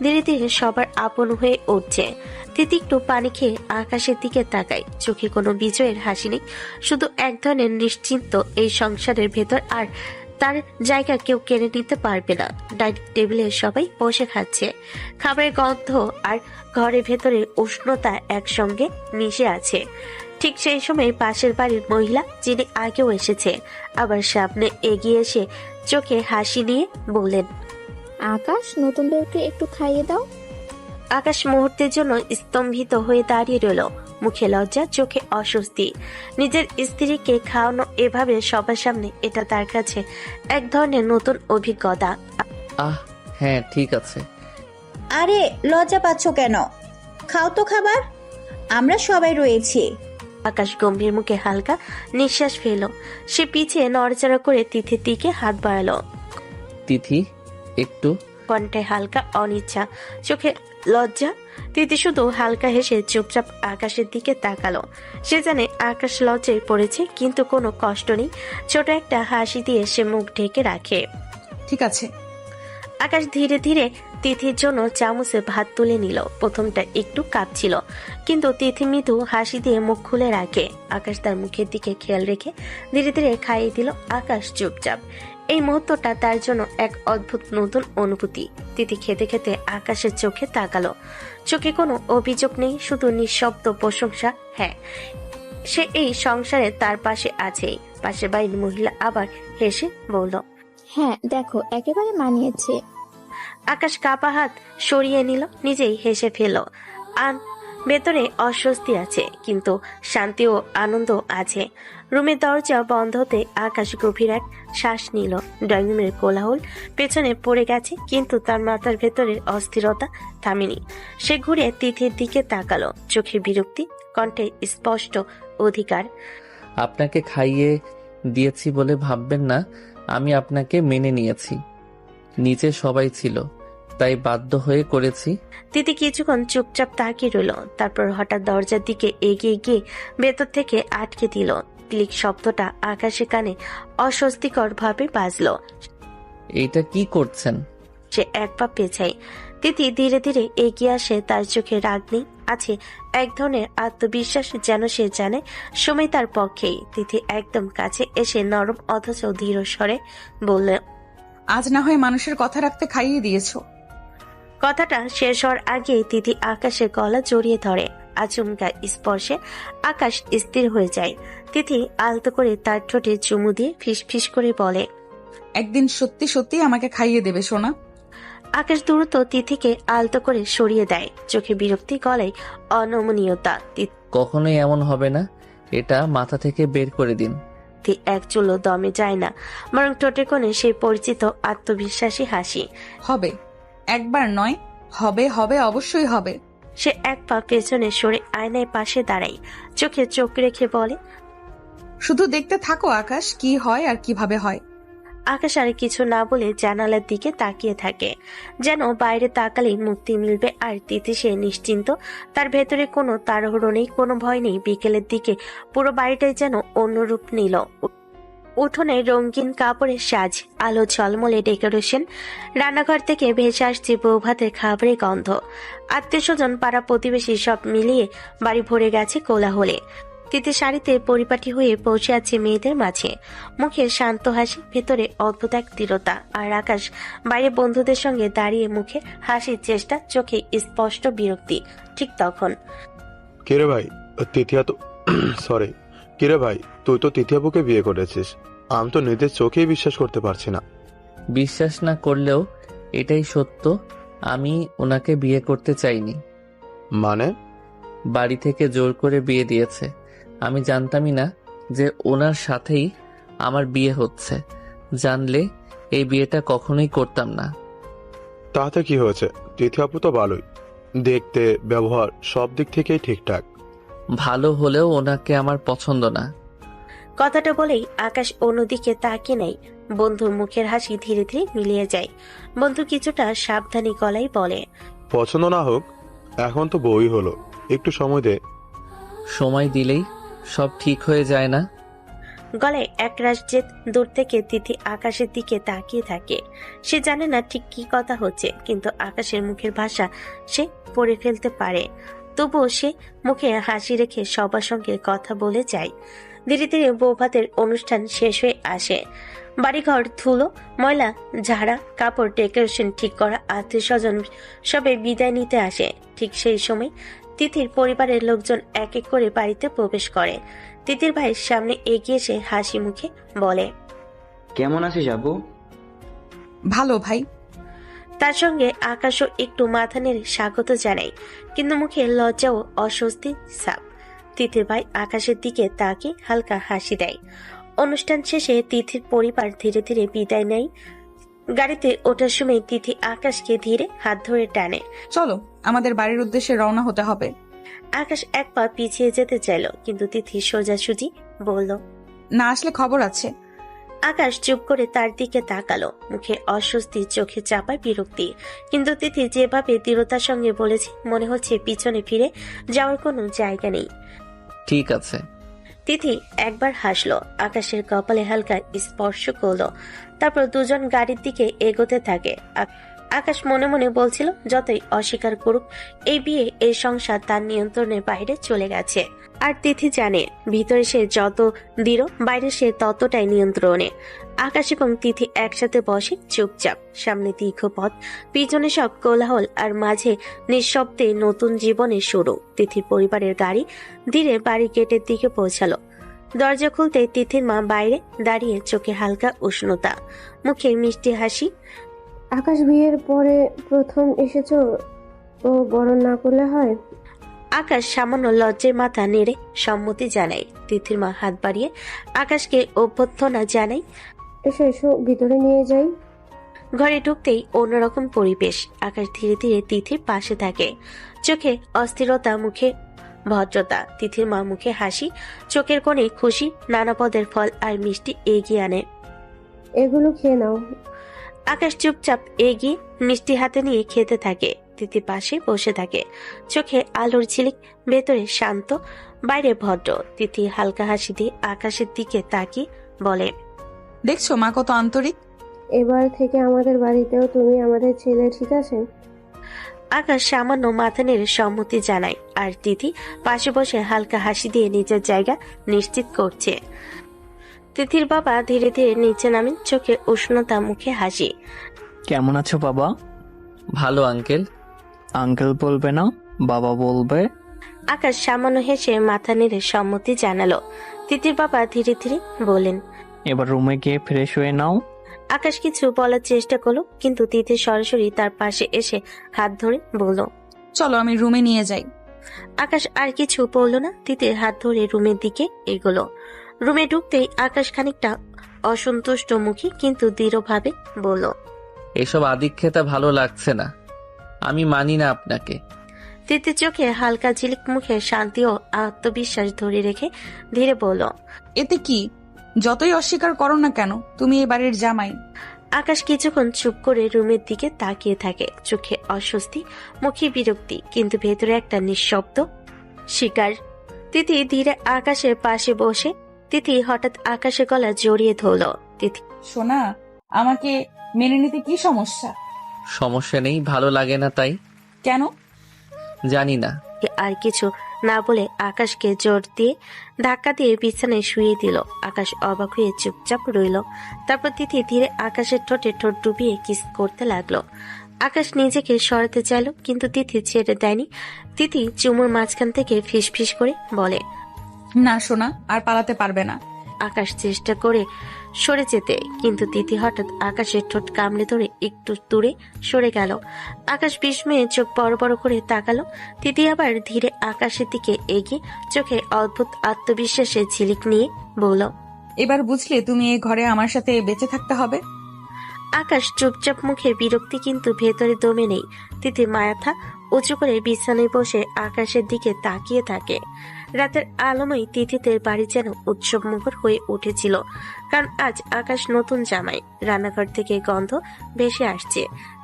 ধীরে ধীরে সবার আপন হয়ে উঠছে। তিথি একটু পানি খেয়ে আকাশের দিকে তাকায়। চোখে কোনো বিজয়ের হাসি নেই, শুধু এক ধরনের নিশ্চিন্ত। এই সংসারের ভেতর আর তার জায়গা কেউ কেড়ে নিতে পারবে না। ডাইনিং টেবিলে সবাই বসে খাচ্ছে। খাবারের গন্ধ আর ঘরের ভেতরে উষ্ণতা একসঙ্গে মিশে আছে। ঠিক সেই সময় পাশের বাড়ির মহিলা, যিনি আগেও এসেছে, আবার সামনে এগিয়ে এসে চোখে হাসি নিয়ে বললেন, আকাশ, নতুন বউকে একটু খাইয়ে দাও। আকাশ মুহূর্তের জন্য স্তম্ভিত হয়ে দাঁড়িয়ে রইল, মুখে লজ্জা, চোখে অস্বস্তি। নিজের স্ত্রীকে খাওয়ানো এভাবে সবার সামনে, এটা তার কাছে এক ধরনের নতুন অভিজ্ঞতা। হ্যাঁ ঠিক আছে। আরে লজ্জা পাচ্ছ কেন? খাও তো খাবার, আমরা সবাই রয়েছি। আকাশ গম্ভীর মুখে হালকা নিঃশ্বাস ফেলল। সে পিছিয়ে নড়াচড়া করে তিথির দিকে হাত বাড়ালো। তিথি একটু। কণ্ঠে হালকা অনিচ্ছা, চোখে লজ্জা। তিথি শুধু হালকা হেসে চুপচাপ আকাশের দিকে তাকালো। সে জানে আকাশ লজ্জায় পড়েছে, কিন্তু কোনো কষ্ট নেই। ছোট একটা হাসি দিয়ে সে মুখ ঢেকে রাখে। ঠিক আছে। আকাশ ধীরে ধীরে তিথির জন্য চামচে ভাত তুলে নিল। প্রথমটা একটু কাঁপছিল, কিন্তু তিথি মৃদু হাসি দিয়ে মুখ খুলে রাখে। আকাশ তার মুখের দিকে খেয়াল রেখে ধীরে ধীরে খাইয়ে দিল। আকাশ চুপচাপ। এই মুহূর্তটা তার জন্য এক অদ্ভুত নতুন অনুভূতি। তিথি খেতে খেতে আকাশের চোখে তাকালো। চোখে কোনো অভিযোগ নেই, শুধু নিঃশব্দ প্রশংসা। হ্যাঁ, সে এই সংসারে তার পাশে আছেই। পাশে বাড়ির মহিলা আবার হেসে বলল, হ্যাঁ দেখো একেবারে মানিয়েছে। আকাশ কাপা হাত সরিয়ে নিল, নিজেই হেসে ফেল। আর ভেতরে অস্বস্তি আছে, কিন্তু শান্তি ও আনন্দ আছে। রুমের দরজা বন্ধ হতে আকাশ গভীর এক শ্বাস নিল। ড্রয়িং রুমের কোলাহল পেছনে পড়ে গেছে, কিন্তু তার মাথার ভেতরের অস্থিরতা থামেনি। সে ঘুরে তিথির দিকে তাকালো, চোখে বিরক্তি, কণ্ঠে স্পষ্ট অধিকার। আপনাকে খাইয়ে দিয়েছি বলে ভাববেন না আমি আপনাকে মেনে নিয়েছি। নিচে সবাই ছিল, তাই বাধ্য হয়ে করেছি। তিথি কিছুক্ষণ চুপচাপ তাকিয়ে রইল, তারপর হঠাৎ দরজার দিকে এগিয়ে গিয়ে ভেতর থেকে আটকে দিল। ক্লিক শব্দটা আকাশে কানে অস্বস্তিকর ভাবে বাজলো। এইটা কি করছেন? সে এক পা পেছায়। তিথি ধীরে ধীরে এগিয়ে আসে। তার চোখে রাগ নেই, আছে এক ধরনের আত্মবিশ্বাস, যেন সে জানে সময় তার পক্ষেই। তিথি একদম কাছে এসে নরম অথচ ধীর স্বরে বলল, আজ না হয় মানুষের কথা রাখতে খাইয়ে দিয়েছো। কথাটা শেষ হওয়ার আগেই তিথি আকাশের গলা জড়িয়ে ধরে। আচমকা স্পর্শে আকাশ স্থির হয়ে যায়। তিথি আলতো করে তার ঠোঁটে চুমু দিয়ে ফিসফিস করে বলে, একদিন সত্যি সত্যি আমাকে খাইয়ে দেবে সোনা। আকাশ দ্রুত তিথিকে আলতো করে সরিয়ে দেয়, চোখে বিরক্তি, গলায় অনমনীয়তা। কখনোই এমন হবে না, এটা মাথা থেকে বের করে দিন। তিথি এক চুলো দমে যায় না, বরং ঠোঁটে কোণে সেই পরিচিত আত্মবিশ্বাসী হাসি। হবে, একবার নয়, হবে হবে অবশ্যই হবে। সে এক পা পেছনে সরে আয়নায় পাশে দাঁড়ায়, চোখে চোখ রেখে বলে, শুধু দেখতে থাকো আকাশ, কি হয় আর কিভাবে হয়। আকাশ আর কিছু না বলে জানালার দিকে তাকিয়ে থাকে, যেন বাইরে তাকালেই মুক্তি মিলবে। আর তিথি সে নিশ্চিন্ত, তার ভেতরে কোনো তাড়াহুড়ো নেই, কোনো ভয় নেই। বিকেলের দিকে পুরো বাড়িটাই যেন অন্য রূপ নিল। উঠোনে রঙিন কাপড়ের সাজ, আলো ঝলমলে ডেকোরেশন, রান্নাঘর থেকে ভেসে আসছে বউ ভাতের খাবারের গন্ধ। আত্মীয় স্বজন, পাড়া প্রতিবেশী সব মিলিয়ে বাড়ি ভরে গেছে কোলাহলে। তিথি শাড়িতে পরিপাটি হয়ে পৌঁছে আছে মেয়েদের মাঝে, মুখে শান্ত হাসি, ভেতরে অদ্ভুত এক দৃঢ়তা। আর আকাশ বাইরে বন্ধুদের সঙ্গে দাঁড়িয়ে মুখে হাসির চেষ্টা, চোখে স্পষ্ট বিরক্তি। ঠিক তখন, কিরে ভাই, তিথিয়া তো সরি কিরে ভাই, তুই তো তিথিয়াপুকে বিয়ে করেছিস। আমি তো নিজের চোখেই বিশ্বাস করতে পারছি না। বিশ্বাস না করলেও এটাই সত্য, আমি ওনাকে বিয়ে করতে চাইনি। মানে? বাড়ি থেকে জোর করে বিয়ে দিয়েছে। আমি জানতামই না যে ওনার সাথেই আমার বিয়ে হচ্ছে। জানলে এই বিয়েটা কখনোই করতাম না। তাতে কি হয়েছে? তিথিয়াপু তো ভালোই, দেখতে, ব্যবহার সব দিক থেকেই ঠিকঠাক। ভালো হলেও ওনাকে আমার পছন্দ না। কথাটা বলেই আকাশ অন্যদিকে তাকিয়ে নেয়। বন্ধুর মুখের হাসি ধীরে ধীরে মিলিয়ে যায়। বন্ধু কিছুটা সাবধানী গলায় বলে, পছন্দ না হোক, এখন তো বই হলো, একটু সময় দে। সময় দিলেই সব ঠিক হয়ে যায় না? গলায় একরাশ জেদ। দূর থেকে তিথি আকাশের দিকে তাকিয়ে থাকে। সে জানে না ঠিক কি কথা হচ্ছে, কিন্তু আকাশের মুখের ভাষা সে পড়ে ফেলতে পারে। তবুও সে মুখে হাসি রেখে সবার সঙ্গে কথা বলে যায়। ধীরে ধীরে বৌভাতের অনুষ্ঠান শেষ হয়ে আসে। বাড়িঘর ধুলো, ময়লা ঝাড়া, কাপড়, ডেকোরেশন ঠিক করা, আত্মীয় স্বজন সবে বিদায় নিতে আসে। ঠিক সেই সময় তিথির পরিবারের লোকজন এক এক করে বাড়িতে প্রবেশ করে। তিথির ভাই সামনে এগিয়ে এসে হাসি মুখে বলে, কেমন আছিস আপু? ভালো ভাই। তার সঙ্গে আকাশও একটু মাথা নেড়ে স্বাগত জানায়, কিন্তু মুখে লজ্জা ও অস্বস্তি ছাপ। তিথির ভাই আকাশের দিকে তাকিয়ে হালকা হাসি দেয়। অনুষ্ঠান শেষে তিথির পরিবার ধীরে ধীরে বিদায় নেয়। গাড়িতে ওঠার সময় তিথি আকাশকে ধীরে হাত ধরে টানে। চলো, আমাদের বাড়ির উদ্দেশ্যে রওনা হতে হবে। আকাশ এক পা পিছিয়ে যেতে চাইল, কিন্তু তিথি সোজাসুজি বলল, না আসলে খবর আছে। আকাশ চুপ করে তার দিকে তাকালো, মুখে অস্বস্তি, চোখে চাপায় বিরক্তি। কিন্তু তিথি যেভাবে দৃঢ়তার সঙ্গে বলেছে, মনে হচ্ছে পিছনে ফিরে যাওয়ার কোনো জায়গা নেই। ঠিক আছে। তিথি একবার হাসলো, আকাশের কপালে হালকা স্পর্শ করলো। তারপর দুজন গাড়ির দিকে এগোতে থাকে। আকাশ মনে মনে বলছিল যতই অস্বীকার করুক এই বিয়ে এই সংসার তার নিয়ন্ত্রণের বাইরে চলে গেছে। আর তিথি জানে ভিতরে সে যত দৃঢ় বাইরে সে ততটাই নিয়ন্ত্রণে। আকাশ এবং তিথি একসাথে বসে চুপচাপ, সামনে দীর্ঘ পথ, পিছনে সব কোলাহল আর মাঝে নিঃশব্দে নতুন জীবনের শুরু। তিথির পরিবারের গাড়ি ধীরে বাড়ি গেটের দিকে পৌঁছালো। দরজা খুলতেই তিথির মা বাইরে দাঁড়িয়ে, চোখে হালকা উষ্ণতা, মুখে মিষ্টি হাসি। আকাশ বিয়ের পরে প্রথম এসেছো, ও বরণ না করলে হয়? আকাশ সামান্য লজ্জায় মাথা নেড়ে সম্মতি জানায়। তিথির মা হাত বাড়িয়ে আকাশকে অভ্যর্থনা জানায়। এসো এসো, ভিতরে নিয়ে যাই। ঘরে ঢুকতেই অন্যরকম পরিবেশ। আকাশ ধীরে ধীরে তিথির পাশে থাকে, চোখে অস্থিরতা, মুখে ভদ্রতা। তিথির মা মুখে হাসি, চোখের কোণে খুশি, নানা পদের ফল আর মিষ্টি এগিয়ে আনে। এগুলো খেয়ে নাও। আকাশ চুপচাপ এগিয়ে মিষ্টি হাতে নিয়ে খেতে থাকে। তিথি পাশে বসে থাকে, চোখে আলোর ঝিলিক, ভেতরে শান্ত, বাইরে ভদ্র। তিথি হালকা হাসি দিয়ে আকাশের দিকে তাকিয়ে বলে, দেখছো মা কত আন্তরিক। এবার থেকে আমাদের বাড়িতেও তুমি আমাদের ছেলে, ঠিক আছে? আকাশ সামান্য মাথা নেড়ে সম্মতি জানায়, আর তিথি পাশে বসে হালকা হাসি দিয়ে নিজের জায়গা নিশ্চিত করছে। তিথির বাবা ধীরে ধীরে নিচে নামেন, চোখে উষ্ণতা, মুখে হাসি। কেমন আছো বাবা? ভালো আঙ্কেল। আঙ্কেল বলবে না, বাবা বলবে। আকাশ সামান্য হেসে মাথা নেড়ে সম্মতি জানালো। তিথির বাবা ধীরে ধীরে বলেন, এবার রুমে গিয়ে ফ্রেশ হয়ে নাও। আকাশ কিছু বলার চেষ্টা করলো, কিন্তু তিথি সরাসরি তার পাশে এসে হাত ধরে বলল, চলো আমি রুমে নিয়ে যাই। আকাশ আর কিছু বলল না, তিথির হাত ধরে রুমের দিকে এগোলো। রুমে ঢুকতেই আকাশ খানিকটা অসন্তুষ্ট মুখী কিন্তু দৃঢ়ভাবে বলল, এসব আদিক্ষেতা ভালো লাগছে না, আমি মানি না আপনাকে। তিথির চোখে হালকা ঝিলিক, মুখে শান্তি ও আত্মবিশ্বাস ধরে রেখে ধীরে বলল, এতে কি? যতই অস্বীকার করো না কেন, তুমি এ বাড়ির জামাই। আকাশ কিছুক্ষণ চুপ করে রুমের দিকে তাকিয়ে থাকে, চোখে অস্বস্তি, মুখে বিরক্তি, কিন্তু ভেতরে একটা নিঃশব্দ শিকার। তিথি ধীরে আকাশের পাশে বসে। তিথি হঠাৎ আকাশের গলা জড়িয়ে ধরল। তিথি, সোনা, আমাকে মেনে নিতে কি সমস্যা? সমস্যা নেই, ভালো লাগে না তাই। কেন? জানি না। আর কিছু না বলে আকাশকে জোর দিয়ে ধাক্কা দিয়ে বিছানায় শুয়ে দিল। আকাশ অবাক হয়ে চুপচাপ রইল। তারপর তিথি ধীরে আকাশের ঠোঁটে ঠোঁট ডুবিয়ে কিস করতে লাগলো। আকাশ নিজেকে সরাতে চাইল, কিন্তু তিথি ছেড়ে দেয়নি। তিথি চুমুর মাঝখান থেকে ফিস ফিস করে বলে, না সোনা, আর পালাতে পারবে না। আকাশ চেষ্টা করে সরে যেতে, কিন্তু তিথি হঠাৎ আকাশের ঠোঁট কামড়ে ধরে একটু দূরে সরে গেল। আকাশ বিস্ময়ে চোখ বড় বড় করে তাকালো। তিথি আবার ধীরে আকাশের দিকে এগিয়ে চোখে অদ্ভুত আত্মবিশ্বাসের ঝিলিক নিয়ে বলল, এবার বুঝলে তুমি এই ঘরে আমার সাথে বেঁচে থাকতে হবে। আকাশ চুপচাপ, মুখে বিরক্তি কিন্তু ভেতরে দমে নেই। তিথি মাথা উঁচু করে বিছানায় বসে আকাশের দিকে তাকিয়ে থাকে। রাতের আলোময় তিথিদের বাড়ি যেন উৎসব মুখর হয়ে উঠেছিল, কারণ আজ আকাশ নতুন জামাই। রান্নাঘর থেকে গন্ধ ভেসে আসছে,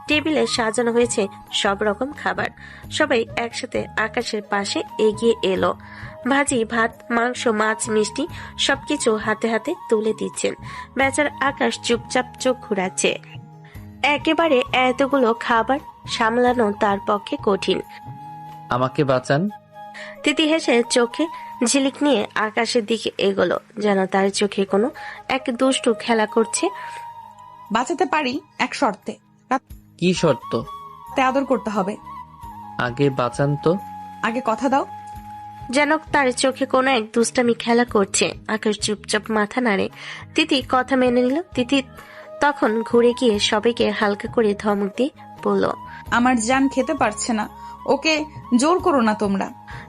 টেবিলে সাজানো হয়েছে সব রকম খাবার। সবাই একসাথে আকাশের পাশে এগিয়ে এলো। ভাজি, ভাত, মাংস, মাছ, মিষ্টি সবকিছু হাতে হাতে তুলে দিচ্ছেন। বেচার আকাশ চুপচাপ চোখ ঘুরাচ্ছে। একেবারে এতগুলো খাবার সামলানো তার পক্ষে কঠিন। আমাকে বাঁচান। তিথি হেসে চোখে ঝিলিক নিয়ে আকাশের দিকে এগোলো, যেন তার চোখে কোনো এক দুষ্টু খেলা করছে। বাঁচাতে পারি এক শর্তে। কি শর্ত? রাতে আদর করতে হবে। আগে বাঁচান তো। আগে কথা দাও। যেন তার চোখে কোনো এক দুষ্টামি খেলা করছে। আকাশ চুপচাপ মাথা নাড়ে। তিথি কথা মেনে নিল। তিথি তখন ঘুরে গিয়ে সবাইকে হালকা করে ধমক দিয়ে বলল, আমার জান খেতে পারছে না, ওকে জোর করো না তোমরা।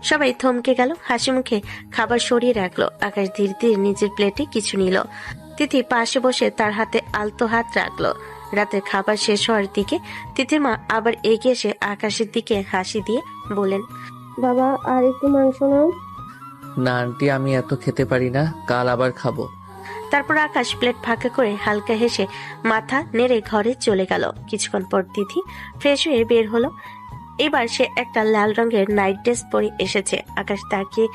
সবাই থমকে গেল, হাসি মুখে খাবার সরিয়ে রাখলো। আকাশ ধীরে ধীরে নিজের প্লেটে কিছু নিল। তিথি পাশে বসে তার হাতে আলতো হাত রাখলো। রাতের খাবার শেষ হওয়ার দিকে তিথির মা আবার এগিয়ে এসে আকাশের দিকে হাসি দিয়ে বলেন, বাবা আর একটু মাংস নাও। না আন্টি, আমি এত খেতে পারি না, কাল আবার খাবো। তারপর আকাশ প্লেট ফাঁকা করে হালকা হেসে মাথা নেড়ে ঘরে চলে গেল। কিছুক্ষণ পর তিথি ফ্রেশ হয়ে বের হলো। এবার সে একটা লাল রঙের নাইট ড্রেস পরে এসেছে। আকাশ তাকিয়ে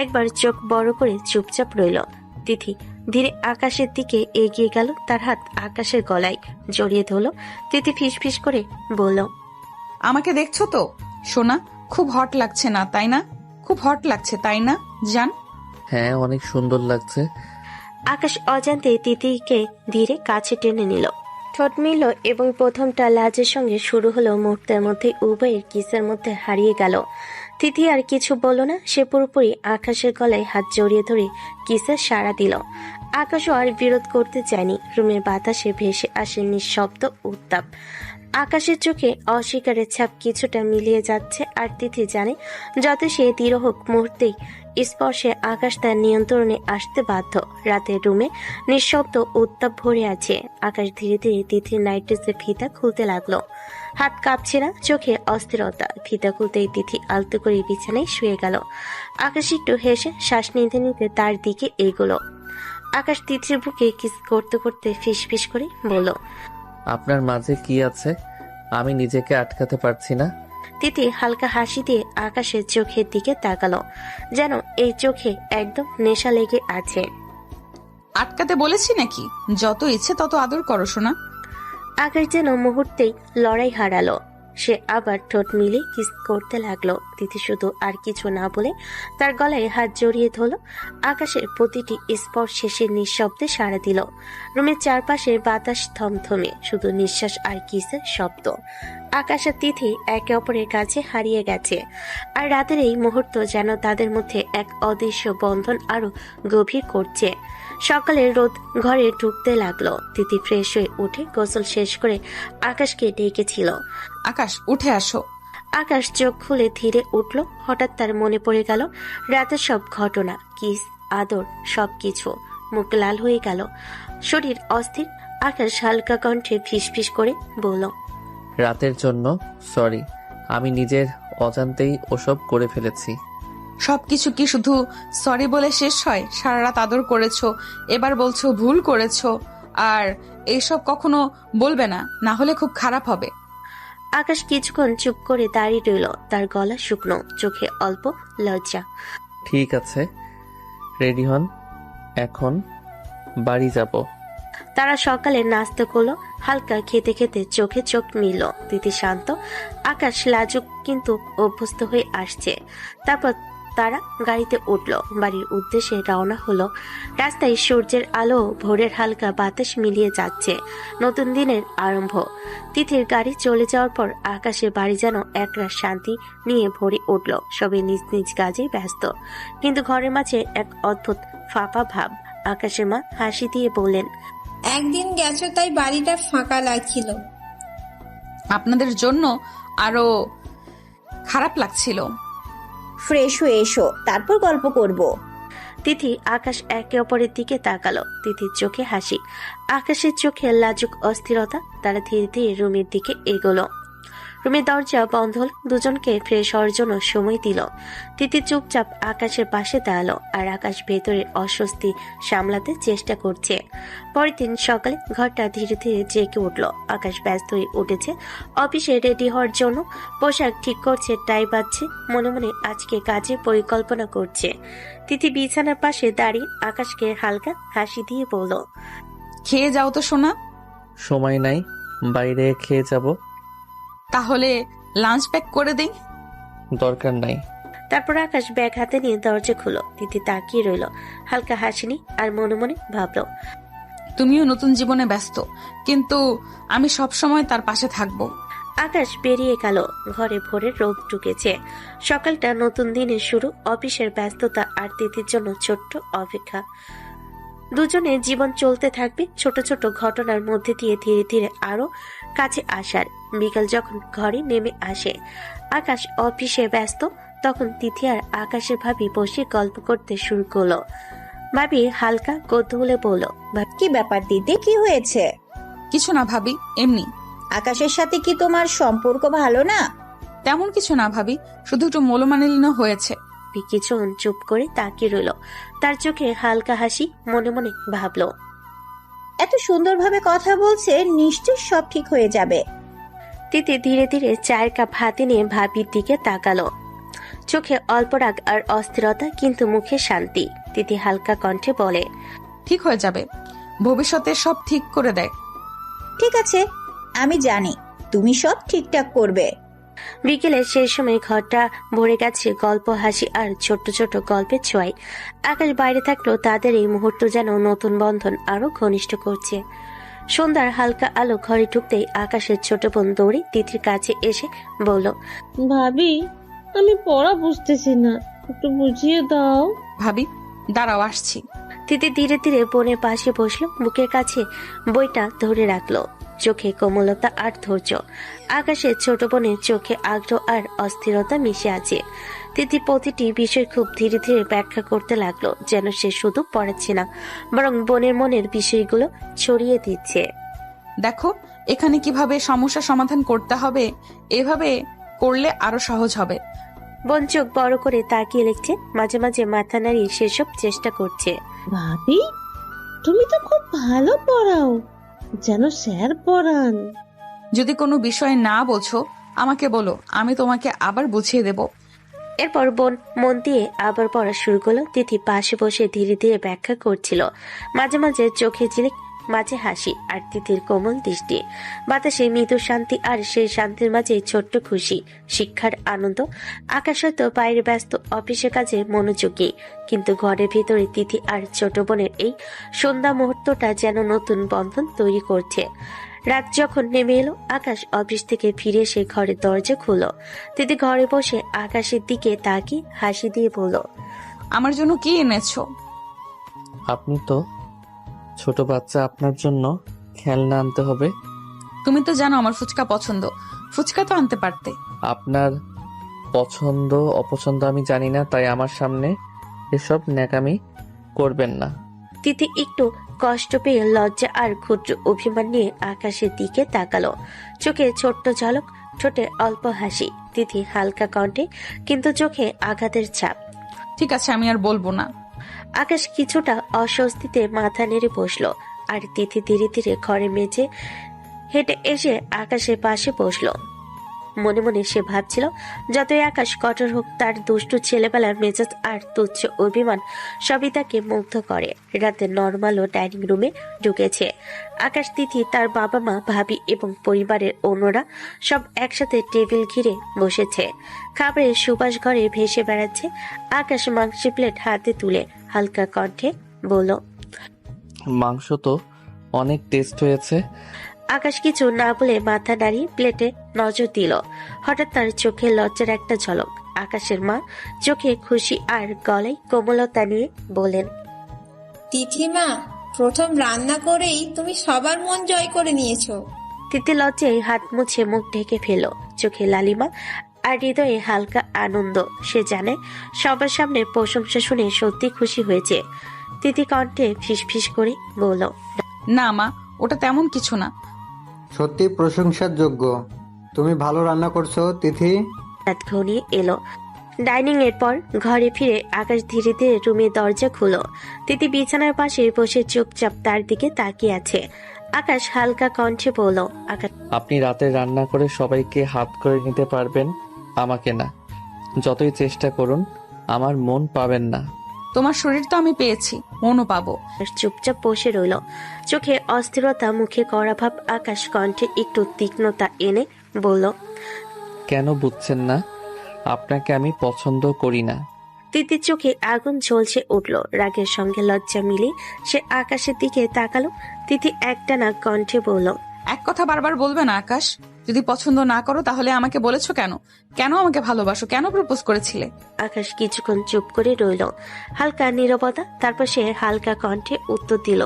একবার চোখ বড় করে চুপচাপ রইল। তিথি ধীরে আকাশের দিকে এগিয়ে গেল, তার হাত আকাশের গলায় জড়িয়ে ধরল। তিথি ফিসফিস করে বলল, আমাকে দেখছো তো সোনা? খুব হট লাগছে না তাই না? খুব হট লাগছে তাই না জান? হ্যাঁ, অনেক সুন্দর লাগছে। আকাশ অজান্তে তিথিকে ধীরে কাছে টেনে নিল। ঠোঁট মিলল এবং প্রথমটা লাজের সঙ্গে শুরু হলো। মুহূর্তের মধ্যে উভয়ের কিসের মধ্যে হারিয়ে গেল। তিথি আর কিছু বলল না, সে পুরোপুরি আকাশের গলায় হাত জড়িয়ে ধরে কিসের সাড়া দিল। আকাশও আর বিরোধ করতে চায়নি। রুমের বাতাসে ভেসে আসে নিঃশব্দ উত্তাপ। আকাশের চোখে অস্বীকারের ছাপ কিছুটা মিলিয়ে যাচ্ছে, আর তিথি জানে যত সে দৃঢ় হোক, মুহূর্তেই স্পর্শে আকাশ তার নিয়ন্ত্রণে আসতে বাধ্য। রাতের রুমে নিঃশব্দ উত্তাপ ভরে আছে। আকাশ ধীরে ধীরে তিথির নাইট ড্রেসের ফিতা খুলতে লাগলো। হাত কাঁপছে না, চোখে অস্থিরতা। ফিতা খুলতেই তিথি আলতো করে বিছানায় শুয়ে গেল। আকাশ একটু হেসে শ্বাস নিতে নিতে তার দিকে এগোলো। আকাশ তিথির বুকে কিস করতে করতে ফিসফিস করে বলল, আপনার মাঝে কি আছে আমি নিজেকে আটকাতে পারছি না। তিথি হালকা হাসি দিয়ে আকাশের চোখের দিকে তাকালো, যেন এই চোখে একদম নেশা লেগে আছে। আটকাতে বলেছি নাকি? যত ইচ্ছে তত আদর করো সোনা। আকাশ যেন মুহূর্তেই লড়াই হারালো। সে আবার ঠোঁট মিলে কিস করতে লাগলো। তিথি শুধু আর কিছু না বলে তার গলায় হাত জড়িয়ে ধরল। আকাশের প্রতিটি স্পর্শে সে নিঃশব্দে সাড়া দিল। রুমের চারপাশে বাতাস থমথমে, শুধু নিঃশ্বাস আর কিসের শব্দ। আকাশ আর তিথি একে অপরের কাছে হারিয়ে গেছে, আর রাতের এই মুহূর্ত যেন তাদের মধ্যে এক অদৃশ্য বন্ধন আরো গভীর করছে। সকালে রোদ ঘরে ঢুকতে লাগলো। তিথি ফ্রেশ হয়ে উঠে গোসল শেষ করে আকাশকে ডেকেছিল। আকাশ উঠে আসো। আকাশ চোখ খুলে ধীরে উঠল। হঠাৎ তার মনে পড়ে গেল রাতের সব ঘটনা, কিস, আদর, সবকিছু। মুখ লাল হয়ে গেল, শরীর অস্থির। আকাশ হালকা কণ্ঠে ফিসফিস করে বলল, রাতের জন্য সরি, আমি নিজের অজান্তেই ওসব করে ফেলেছি। সবকিছু কি শুধু সরি বলে শেষ হয়? সারা রাত আদর করেছো, এবার বলছো ভুল করেছো, আর এইসব কখনো বলবে না, না হলে খুব খারাপ হবে। আকাশ কিছুক্ষণ চুপ করে দাঁড়িয়ে রইল, তার গলা শুকনো, চোখে অল্প লজ্জা। ঠিক আছে, রেডি হন, এখন বাড়ি যাব। তারা সকালে নাস্তা করলো। হালকা খেতে খেতে চোখে চোখ মিলল। তিথি শান্ত, আকাশ লাজুক কিন্তু অভ্যস্ত হয়ে আসছে। তারপর তারা গাড়িতে উঠল, বাড়ির উদ্দেশ্যে রওনা হলো। রাস্তায় সূর্যের আলো, ভোরের হালকা বাতাস মিলিয়ে যাচ্ছে। নতুন দিনের আরম্ভ। তিথির গাড়ি চলে যাওয়ার পর আকাশের বাড়ি যেন একরাশ শান্তি নিয়ে ভরে উঠল। সবাই নিজ নিজ কাজে ব্যস্ত, কিন্তু ঘরের মাঝে এক অদ্ভুত ফাঁপা ভাব। আকাশের মা হাসি দিয়ে বললেন, একদিন গেছো তাই বাড়িটা ফাঁকা লাগছিল। আপনাদের জন্য আরো খারাপ লাগছিল। ফ্রেশ হয়ে এসো, তারপর গল্প করব। তিথি আকাশ একে অপরের দিকে তাকালো। তিথির চোখে হাসি, আকাশের চোখে লাজুক অস্থিরতা। তারা ধীরে ধীরে রুমের দিকে এগোলো। রুমের দরজা বন্ধ হল। দুজনকে ফ্রেশ হওয়ার জন্য সময় দিল। তিথি চুপচাপ আকাশের পাশে দাঁড়ালো, আর আকাশ ভেতরের অস্বস্তি সামলাতে চেষ্টা করছে। পরের দিন সকালে ঘরটা ধীরে ধীরে জেগে উঠল। আকাশ ব্যস্ত হয়ে উঠেছে অফিসে রেডি হওয়ার জন্য। পোশাক ঠিক করছে, টাই বাঁধছে, মনে মনে আজকে কাজের পরিকল্পনা করছে। তিথি বিছানার পাশে দাঁড়িয়ে আকাশকে হালকা হাসি দিয়ে বলল, খেয়ে যাও তো সোনা। সময় নাই, বাইরে খেয়ে যাব। তাহলে লাঞ্চ প্যাক করে দেই। দরকার নাই। তারপর আকাশ ব্যাগ হাতে নিয়ে দরজা খুলো। তিথি তাকিয়ে রইল, হালকা হাসিনি, আর মনে মনে ভাবলো, তুমিও নতুন জীবনে ব্যস্ত, কিন্তু আমি সব সময় তার পাশে থাকবো। আকাশ বেরিয়ে গেল। ঘরে ভোরের রোদ ঢুকেছে। সকালটা নতুন দিনের শুরু, অফিসের ব্যস্ততা আর তিথির জন্য ছোট্ট অপেক্ষা। দুজনের জীবন চলতে থাকবে ছোট ছোট ঘটনার মধ্যে দিয়ে, ধীরে ধীরে আরো কাছে আসার। বিকাল যখন ঘরে নেমে আসে, আকাশ অফিসে ব্যস্ত, তখন তিথি আর আকাশের ভাবি বসে গল্প করতে শুরু করলো। ভাবি হালকা কৌতূহলে বলল, কি ব্যাপার দিদি, কি হয়েছে? কিছু না ভাবি, এমনি। আকাশের সাথে কি তোমার সম্পর্ক ভালো না? তেমন কিছু না ভাবি, শুধু একটু মনোমালিন্য হয়েছে। কিছুক্ষণ চুপ করে তাকিয়ে রইল। তার চোখে হালকা হাসি, মনে মনে ভাবলো, এত সুন্দরভাবে কথা বলছে, নিশ্চয় সব ঠিক হয়ে যাবে। তিথি ধীরে ধীরে চায়ের কাপ হাতে নিয়ে ভাবির দিকে তাকালো। চোখে অল্প রাগ আর অস্থিরতা, কিন্তু মুখে শান্তি। তিথি হালকা কণ্ঠে বলে, ঠিক হয়ে যাবে। ভবিষ্যতে সব ঠিক করে দেয়। ঠিক আছে, আমি জানি তুমি সব ঠিকঠাক করবে। বিকেলে সেই সময় ঘরটা ভরে গেছে গল্প, হাসি আর ছোট্ট ছোট গল্পের ছোঁয়ায়। আকাশ বাইরে থাকলেও তাদের এই মুহূর্ত যেন নতুন বন্ধন আরো ঘনিষ্ঠ করছে। সন্ধ্যার হালকা আলো ঘরে ঢুকতেই আকাশের ছোট বোন দৌড়ে তিথির কাছে এসে বলল, ভাবি, আমি পড়া বুঝতেছি না, একটু বুঝিয়ে দাও। ভাবি, দাঁড়াও, আসছি। তিথি ধীরে ধীরে বোনের পাশে বসলো, বুকের কাছে বইটা ধরে রাখলো, চোখে কোমলতা আর ধৈর্য। আকাশের ছোট বোনের চোখে আগ্রহ আর অস্থিরতা মিশে আছে। তিথি প্রতিটি বিষয় খুব ধীরে ধীরে ব্যাখ্যা করতে লাগলো, যেন সে শুধু পড়াচ্ছে না, বরং বোনের মনের বিষয়গুলো ছড়িয়ে দিচ্ছে। দেখো, এখানে কিভাবে সমস্যা সমাধান করতে হবে, এভাবে করলে আরো সহজ হবে। বোন চোখ বড় করে তাকিয়ে লিখছে, মাঝে মাঝে মাথা নাড়িয়ে সেসব চেষ্টা করছে। ভাবি, তুমি তো খুব ভালো পড়াও, যেন স্যার পড়ান। যদি কোনো বিষয় না বোঝো আমাকে বলো, আমি তোমাকে আবার বুঝিয়ে দেব। এরপর বোন মন দিয়ে আবার পড়া শুরু করলো। তিথি পাশে বসে ধীরে ধীরে ব্যাখ্যা করছিল, মাঝে মাঝে চোখে ঝিলিক, মাঝে হাসি আর তিথির কোমল দৃষ্টি। বাতাসে মৃদু শান্তি, আর সেই শান্তির মাঝে ছোট্ট খুশি, শিক্ষার আনন্দ। আকাশ হয়তো বাইরে ব্যস্ত অফিসের কাজে মনোযোগী, কিন্তু ঘরের ভিতরে তিথি আর ছোট বোনের এই সন্ধ্যা মুহূর্তটা যেন নতুন বন্ধন তৈরি করছে। রাত যখন নেমে এলো, আকাশ অফিস থেকে ফিরে এসে ঘরের দরজা খুলল। তিথি ঘরে বসে আকাশের দিকে তাকিয়ে হাসি দিয়ে বলল, আমার জন্য কি এনেছো? আপনি তো ছোট বাচ্চা, আপনার জন্য খেলনা আনতে হবে। তুমি তো জানো আমার ফুচকা পছন্দ, ফুচকা তো আনতে পারতে। আপনার পছন্দ অপছন্দ আমি জানি না, তাই আমার সামনে এসব ন্যাকামি করবেন না। তিথি একটু কষ্ট পেয়ে লজ্জা আর ক্ষুদ্র অভিমান নিয়ে আকাশের দিকে তাকালো, চোখে ছোট্ট ঝলক, ঠোঁটে অল্প হাসি। তিথি হালকা কণ্ঠে, কিন্তু চোখে আঘাতের ছাপ। ঠিক আছে, আমি আর বলবো না। আকাশ কিছুটা অস্বস্তিতে মাথা নেড়ে বসলো, আর তিথি ধীরে ধীরে ঘরে মেঝে হেঁটে এসে আকাশের পাশে বসলো। মনে মনে সে ভাবছিল, যতই আকাশ কঠোর হোক, তার দুষ্টু ছেলেবেলার মেজাজ আর তুচ্ছ অভিমান সবই তাকে মুগ্ধ করে। রাতে নরমাল ও ডাইনিং রুমে ঢুকেছে আকাশ। তিথি, তার বাবা মা, ভাবি এবং পরিবারের অন্যরা সব একসাথে টেবিল ঘিরে বসেছে। খাবারের সুবাস ঘরে ভেসে বেড়াচ্ছে। আকাশ মাংসের প্লেট হাতে তুলে হালকা কণ্ঠে বলল, মাংস তো অনেক টেস্ট হয়েছে। আকাশ কিছু না বলে মাথা নাড়িয়ে প্লেটে নজর দিল। হঠাৎ তার চোখে লজ্জার একটা ঝলক। আকাশের মা চোখে খুশি আর গলায় কোমলতা নিয়ে বলেন, তিথিমা, প্রথম রান্না করেই তুমি সবার মন জয় করে নিয়েছো। তিথি লজ্জায় হাত মুছে মুখ ঢেকে ফেল, চোখে লালিমা আর হৃদয়ে হালকা আনন্দ। সে জানে সবার সামনে প্রশংসা শুনে সত্যি খুশি হয়েছে। তিথি কণ্ঠে ফিসফিস করে বলল, না মা, ওটা তেমন কিছু না। সত্যি প্রশংসার যোগ্য, তুমি ভালো রান্না করছো তিথি। রাত ঘনিয়ে এলো। ডাইনিং এর পর ঘরে ফিরে আকাশ ধীরে ধীরে রুমের দরজা খুলো। তিথি বিছানার পাশে বসে চুপচাপ তার দিকে তাকিয়ে আছে। আকাশ হালকা কণ্ঠে বলল, আকাশ, আপনি রাতে রান্না করে সবাইকে হাত করে নিতে পারবেন, আমাকে না। যতই চেষ্টা করুন আমার মন পাবেন না। তোমার শরীর তো আমি পেয়েছি, মনও পাবো। চুপচাপ বসে রইল, চোখে অস্থিরতা, মুখে কড়া ভাব। আকাশ কণ্ঠে একটু তীক্ষ্ণতা এনে বলল, কেন বুঝছেন না? আপনাকে আমি পছন্দ করি না। তিতির চোখে আগুন ঝলসে উঠল। রাগের সঙ্গে লজ্জা মিলে সে আকাশের দিকে তাকালো। তিথি একটানা কণ্ঠে বলল, এক কথা বারবার বলবে না আকাশ। যদি পছন্দ না করো তাহলে আমাকে বলেছো কেন? কেন আমাকে ভালোবাসো? কেন প্রপোজ করেছিলে? আকাশ কিছুক্ষণ চুপ করে রইল, হালকা নীরবতা। তারপর সে হালকা কণ্ঠে উত্তর দিল,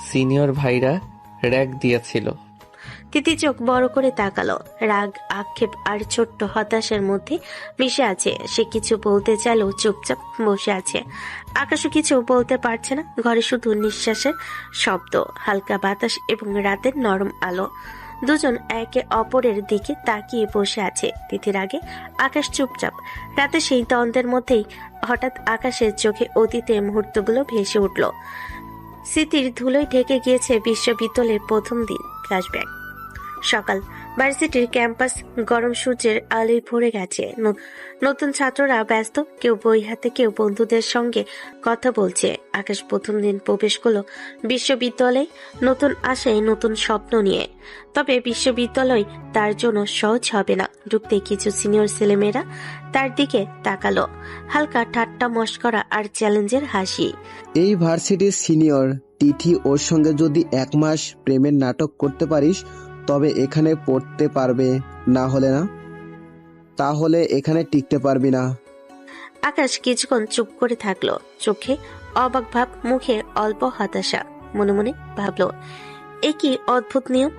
সিনিয়র ভাইরা র‍্যাগ দিয়েছিল। তিথি চোখ বড় করে তাকালো। রাগ, আক্ষেপ আর ছোট্ট হতাশার মধ্যে মিশে আছে। সে কিছু বলতে চাইলেও চুপচাপ বসে আছে। আকাশও কিছু বলতে পারছে না। ঘরে শুধু নিঃশ্বাসের শব্দ, হালকা বাতাস এবং রাতের নরম আলো। দুজন একে অপরের দিকে তাকিয়ে বসে আছে। তিথির আগে আকাশ চুপচাপ। রাতে সেই দ্বন্দ্বের মধ্যেই হঠাৎ আকাশের চোখে অতীতের মুহূর্তগুলো ভেসে উঠল। স্মৃতির ধুলোয় ঢেকে গিয়েছে বিশ্ববিদ্যালয়ের প্রথম দিন। ফ্ল্যাশব্যাক। সকাল ভার্সিটির ক্যাম্পাস গরম সূর্যের আলোয় ভরে গেছে। নতুন ছাত্ররা ব্যস্ত, কেউ বই হাতে, কেউ বন্ধুদের সঙ্গে কথা বলছে। আকাশ প্রথম দিন প্রবেশ করলো বিশ্ববিদ্যালয়ে, নতুন আশায়, নতুন স্বপ্ন নিয়ে। তবে বিশ্ববিদ্যালয় তার জন্য সহজ হবে না। ঢুকতে কিছু সিনিয়র ছেলেমেয়েরা তার দিকে তাকালো, হালকা ঠাট্টা মশকরা আর চ্যালেঞ্জের হাসি। এই ভার্সিটির সিনিয়র তিথি, ওর সঙ্গে যদি 1 মাস প্রেমের নাটক করতে পারিস তবে এখানে পড়তে পারবে, না হলে না, তাহলে এখানে টিকতে পারবি না। আকাশ কিছুক্ষণ চুপ করে থাকলো, চোখে অবাক ভাব, মুখে অল্প হতাশা। মনে মনে ভাবলো, এ কি অদ্ভুত নিয়ম।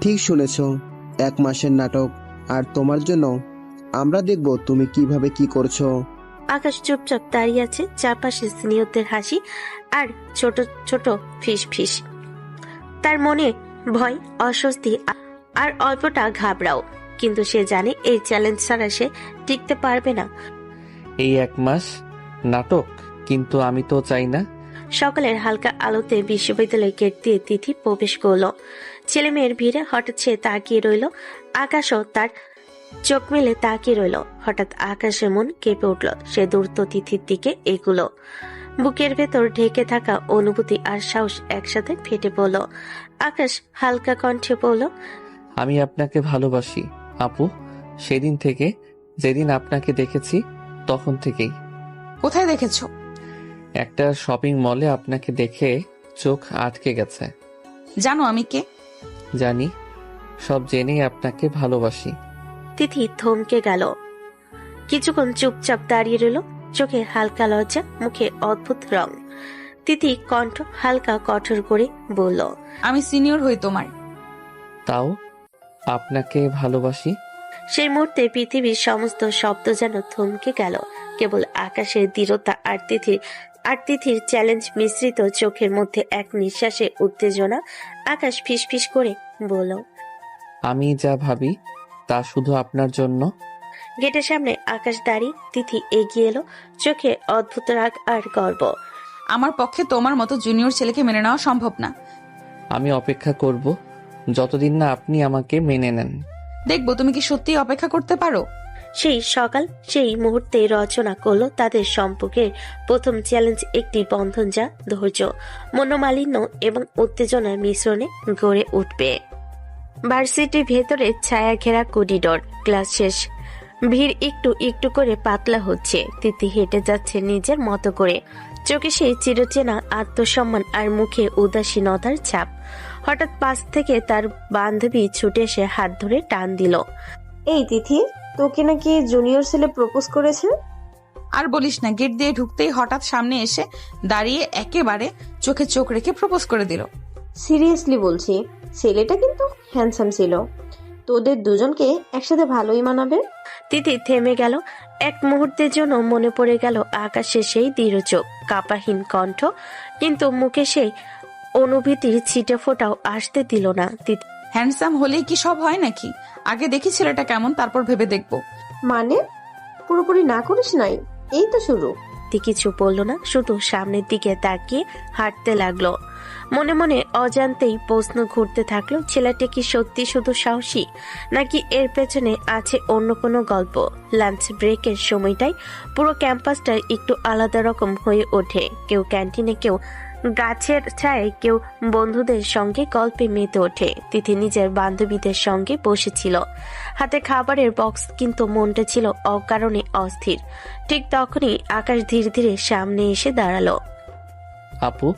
ঠিক শুনেছ, 1 মাসের নাটক, আর তোমার জন্য আমরা দেখব তুমি কিভাবে কি করছো। আকাশ চুপচাপ দাঁড়িয়ে আছে, চারপাশে সিনিয়রদের হাসি আর ছোট ছোট ফিস ফিস। তার মনে ভয়, অস্বস্তি আর অল্পটা ঘাবড়াও, কিন্তু সে জানে এই চ্যালেঞ্জ ছাড়া সে টিকতে পারবে না। এই 1 মাস নাটক, কিন্তু আমি তো চাই না। সকালের হালকা আলোতে বিশ্ববিদ্যালয় গেট দিয়ে তিথি প্রবেশ করলো। ছেলে মেয়ের ভিড়ে হঠাৎ সে তাকিয়ে রইল। আকাশও তার চোখ মেলে তাকিয়ে রইল। হঠাৎ আকাশের মন কেঁপে উঠল। সে দ্রুত তিথির দিকে এগুলো। বুকের ভেতর ঢেকে থাকা অনুভূতি আর সাহস একসাথে ফেটে পড়ল। আকাশ হালকা কণ্ঠে বলল, আমি আপনাকে ভালোবাসি আপু, সেদিন থেকে, যেদিন আপনাকে দেখেছি তখন থেকেই। কোথায় দেখেছো? একটা শপিং মলে আপনাকে দেখে চোখ আটকে গেছে। জানো আমি কে? জানি, সব জেনেই আপনাকে ভালোবাসি। তিথি থমকে গেল, কিছুক্ষণ চুপচাপ দাঁড়িয়ে রইল, চোখে হালকা লজ্জা, মুখে অদ্ভুত রং। তিথি কণ্ঠ হালকা কঠোর করে বলল, আমি সিনিয়র হই তোমার। তাও আপনাকে ভালোবাসি। সেই মুহূর্তে পৃথিবীর সমস্ত শব্দ যেন থমকে গেল। কেবল আকাশের দৃঢ়তা আর তিথির চ্যালেঞ্জ মিশ্রিত চোখের মধ্যে এক নিঃশ্বাসে উত্তেজনা। আকাশ ফিসফিস করে বলল, আমি যা ভাবি তা শুধু আপনার জন্য। গেটের সামনে আকাশ দাঁড়িয়ে, তিথি এগিয়ে এলো, চোখে অদ্ভুত রাগ আর গর্ব। আমার পক্ষে তোমার মতো জুনিয়র ছেলেকে মেনে নেওয়া সম্ভব না। আমি অপেক্ষা করব যতদিন না আপনি আমাকে মেনে নেন। দেখবো তুমি কি সত্যি অপেক্ষা করতে পারো। সেই সকাল, সেই মুহূর্তে রচনা করলো তাদের সম্পর্কের প্রথম চ্যালেঞ্জ, একটি বন্ধন যা ধৈর্য, মনোমালিন্য এবং উত্তেজনার মিশ্রণে গড়ে উঠবে। ভার্সিটির ভেতরে ছায়া ঘেরা করিডোর, ক্লাস শেষ, ভিড় একটু একটু করে পাতলা হচ্ছে। তিথি হেঁটে যাচ্ছে নিজের মতো করে, চোখে সেই চিরচেনা আত্মসম্মান আর মুখে উদাসীনতার ছাপ। হঠাৎ পাশ থেকে তার বান্ধবী ছুটে এসে হাত ধরে টান দিল। এই তিথি, তোকে নাকি জুনিয়র ছেলে প্রপোজ করেছে? আর বলিস না, গেট দিয়ে ঢুকতেই হঠাৎ সামনে এসে দাঁড়িয়ে একেবারে চোখে চোখ রেখে প্রপোজ করে দিল। সিরিয়াসলি বলছি, ছেলেটা কিন্তু হ্যান্ডসাম ছিল, তোদের দুজনকে একসাথে ভালোই মানাবে। তিথি থেমে গেল। এক মুহূর্তের জন্য মনে পড়ে গেল আকাশের সেই দৃঢ় চোখ, কাঁপাহীন কণ্ঠ, কিন্তু মুখে সেই অনুভূতির ছিটে ফোটাও আসতে দিল না। হ্যান্ডসাম হলেই কি সব হয় নাকি? আগে দেখি ছেলেটা কেমন, তারপর ভেবে দেখবো। মানে পুরোপুরি না করিস নাই? এই তো শুরু। কিছু বলল না, শুধু সামনের দিকে তাকিয়ে হাঁটতে লাগলো। মনে মনে অজান্তেই প্রশ্ন ঘুরতে থাকলো, ছেলেটা কি সত্যি শুধু সাহসী, নাকি এর পেছনে আছে অন্য কোনো গল্প। লাঞ্চ ব্রেকের সময়টাই পুরো ক্যাম্পাসটা একটু আলাদা রকম হয়ে ওঠে। কেউ ক্যান্টিনে, কেউ গাছের ছায়ায়, কেউ বন্ধুদের সঙ্গে গল্পে মেতে ওঠে। তিথি নিজের বান্ধবীদের সঙ্গে বসেছিল, হাতে খাবারের বক্স, কিন্তু মনটা ছিল অকারণে অস্থির। ঠিক তখনই আকাশ ধীরে ধীরে সামনে এসে দাঁড়ালো। আপু,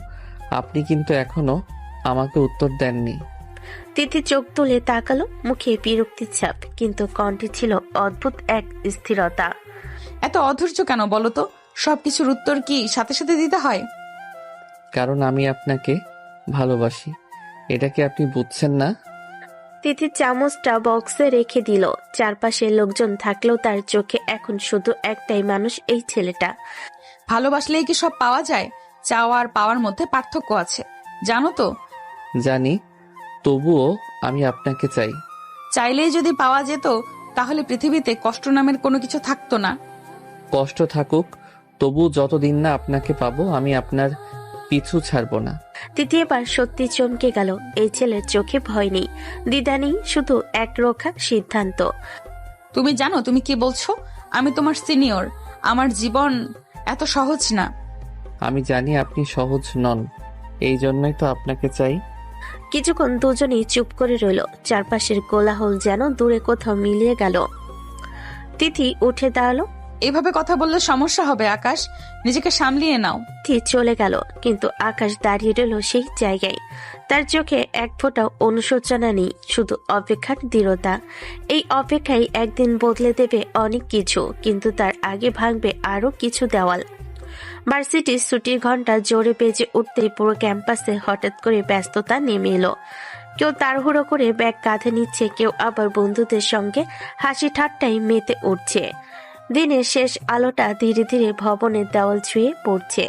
আপনি কিন্তু এখনো আমাকে উত্তর দেননি। তিথি চোখ তুলে তাকালো, মুখে বিরক্তির ছাপ, কিন্তু কণ্ঠে ছিল অদ্ভুত এক স্থিরতা। এত অধৈর্য কেন বলো তো? সবকিছুর উত্তর কি সাথে সাথে দিতে হয়? কারণ আমি আপনাকে ভালোবাসি, এটা কি আপনি বুঝছেন না? তিথি চামচটা বক্সে রেখে দিল। চারপাশে লোকজন থাকলেও তার চোখে এখন শুধু একটাই মানুষ, এই ছেলেটা। ভালোবাসলেই কি সব পাওয়া যায়? চাওয়া আর পাওয়ার মধ্যে পার্থক্য আছে, জানো তো? জানি, তবুও আমি আপনাকে চাই। চাইলেই যদি পাওয়া যেত তাহলে পৃথিবীতে কষ্ট নামের কোনো কিছু থাকতো না। কষ্ট থাকুক, তবু যতদিন না আপনাকে পাবো আমি আপনার পিছু ছাড়বো না। তিথি এবার সত্যি চমকে গেল। এই ছেলের চোখে ভয় নেই, দ্বিধা নেই, শুধু একরোখা সিদ্ধান্ত। তুমি জানো তুমি কি বলছো? আমি তোমার সিনিয়র, আমার জীবন এত সহজ না। আমি জানি আপনি সহজ নন, এই জন্যই তো আপনাকে চাই। কিছুক্ষণ দুজনেই চুপ করে রইল। চারপাশের কোলাহল যেন দূরে কোথাও মিলিয়ে গেল। তিথি উঠে দাঁড়ালো। এভাবে কথা বললে সমস্যা হবে আকাশ, নিজেকে সামলিয়ে নাও। তিথি চলে গেল, কিন্তু আকাশ দাঁড়িয়ে রইল সেই জায়গায়। তার চোখে এক ফোঁটাও অনুশোচনা নেই, শুধু অপেক্ষার দৃঢ়তা। এই অপেক্ষায় একদিন বদলে দেবে অনেক কিছু, কিন্তু তার আগে ভাঙবে আরো কিছু দেওয়াল। ভার্সিটির ছুটির ঘন্টা জোরে বেজে উঠতেই পুরো ক্যাম্পাসে হঠাৎ করে ব্যস্ততা নেমে এলো। কেউ তাড়াহুড়ো করে ব্যাগ কাঁধে নিচ্ছে, কেউ আবার বন্ধুদের সঙ্গে হাসি ঠাট্টায় মেতে উঠছে। দিনের শেষ আলোটা ধীরে ধীরে ভবনের দেওয়াল ছুঁয়ে পড়ছে।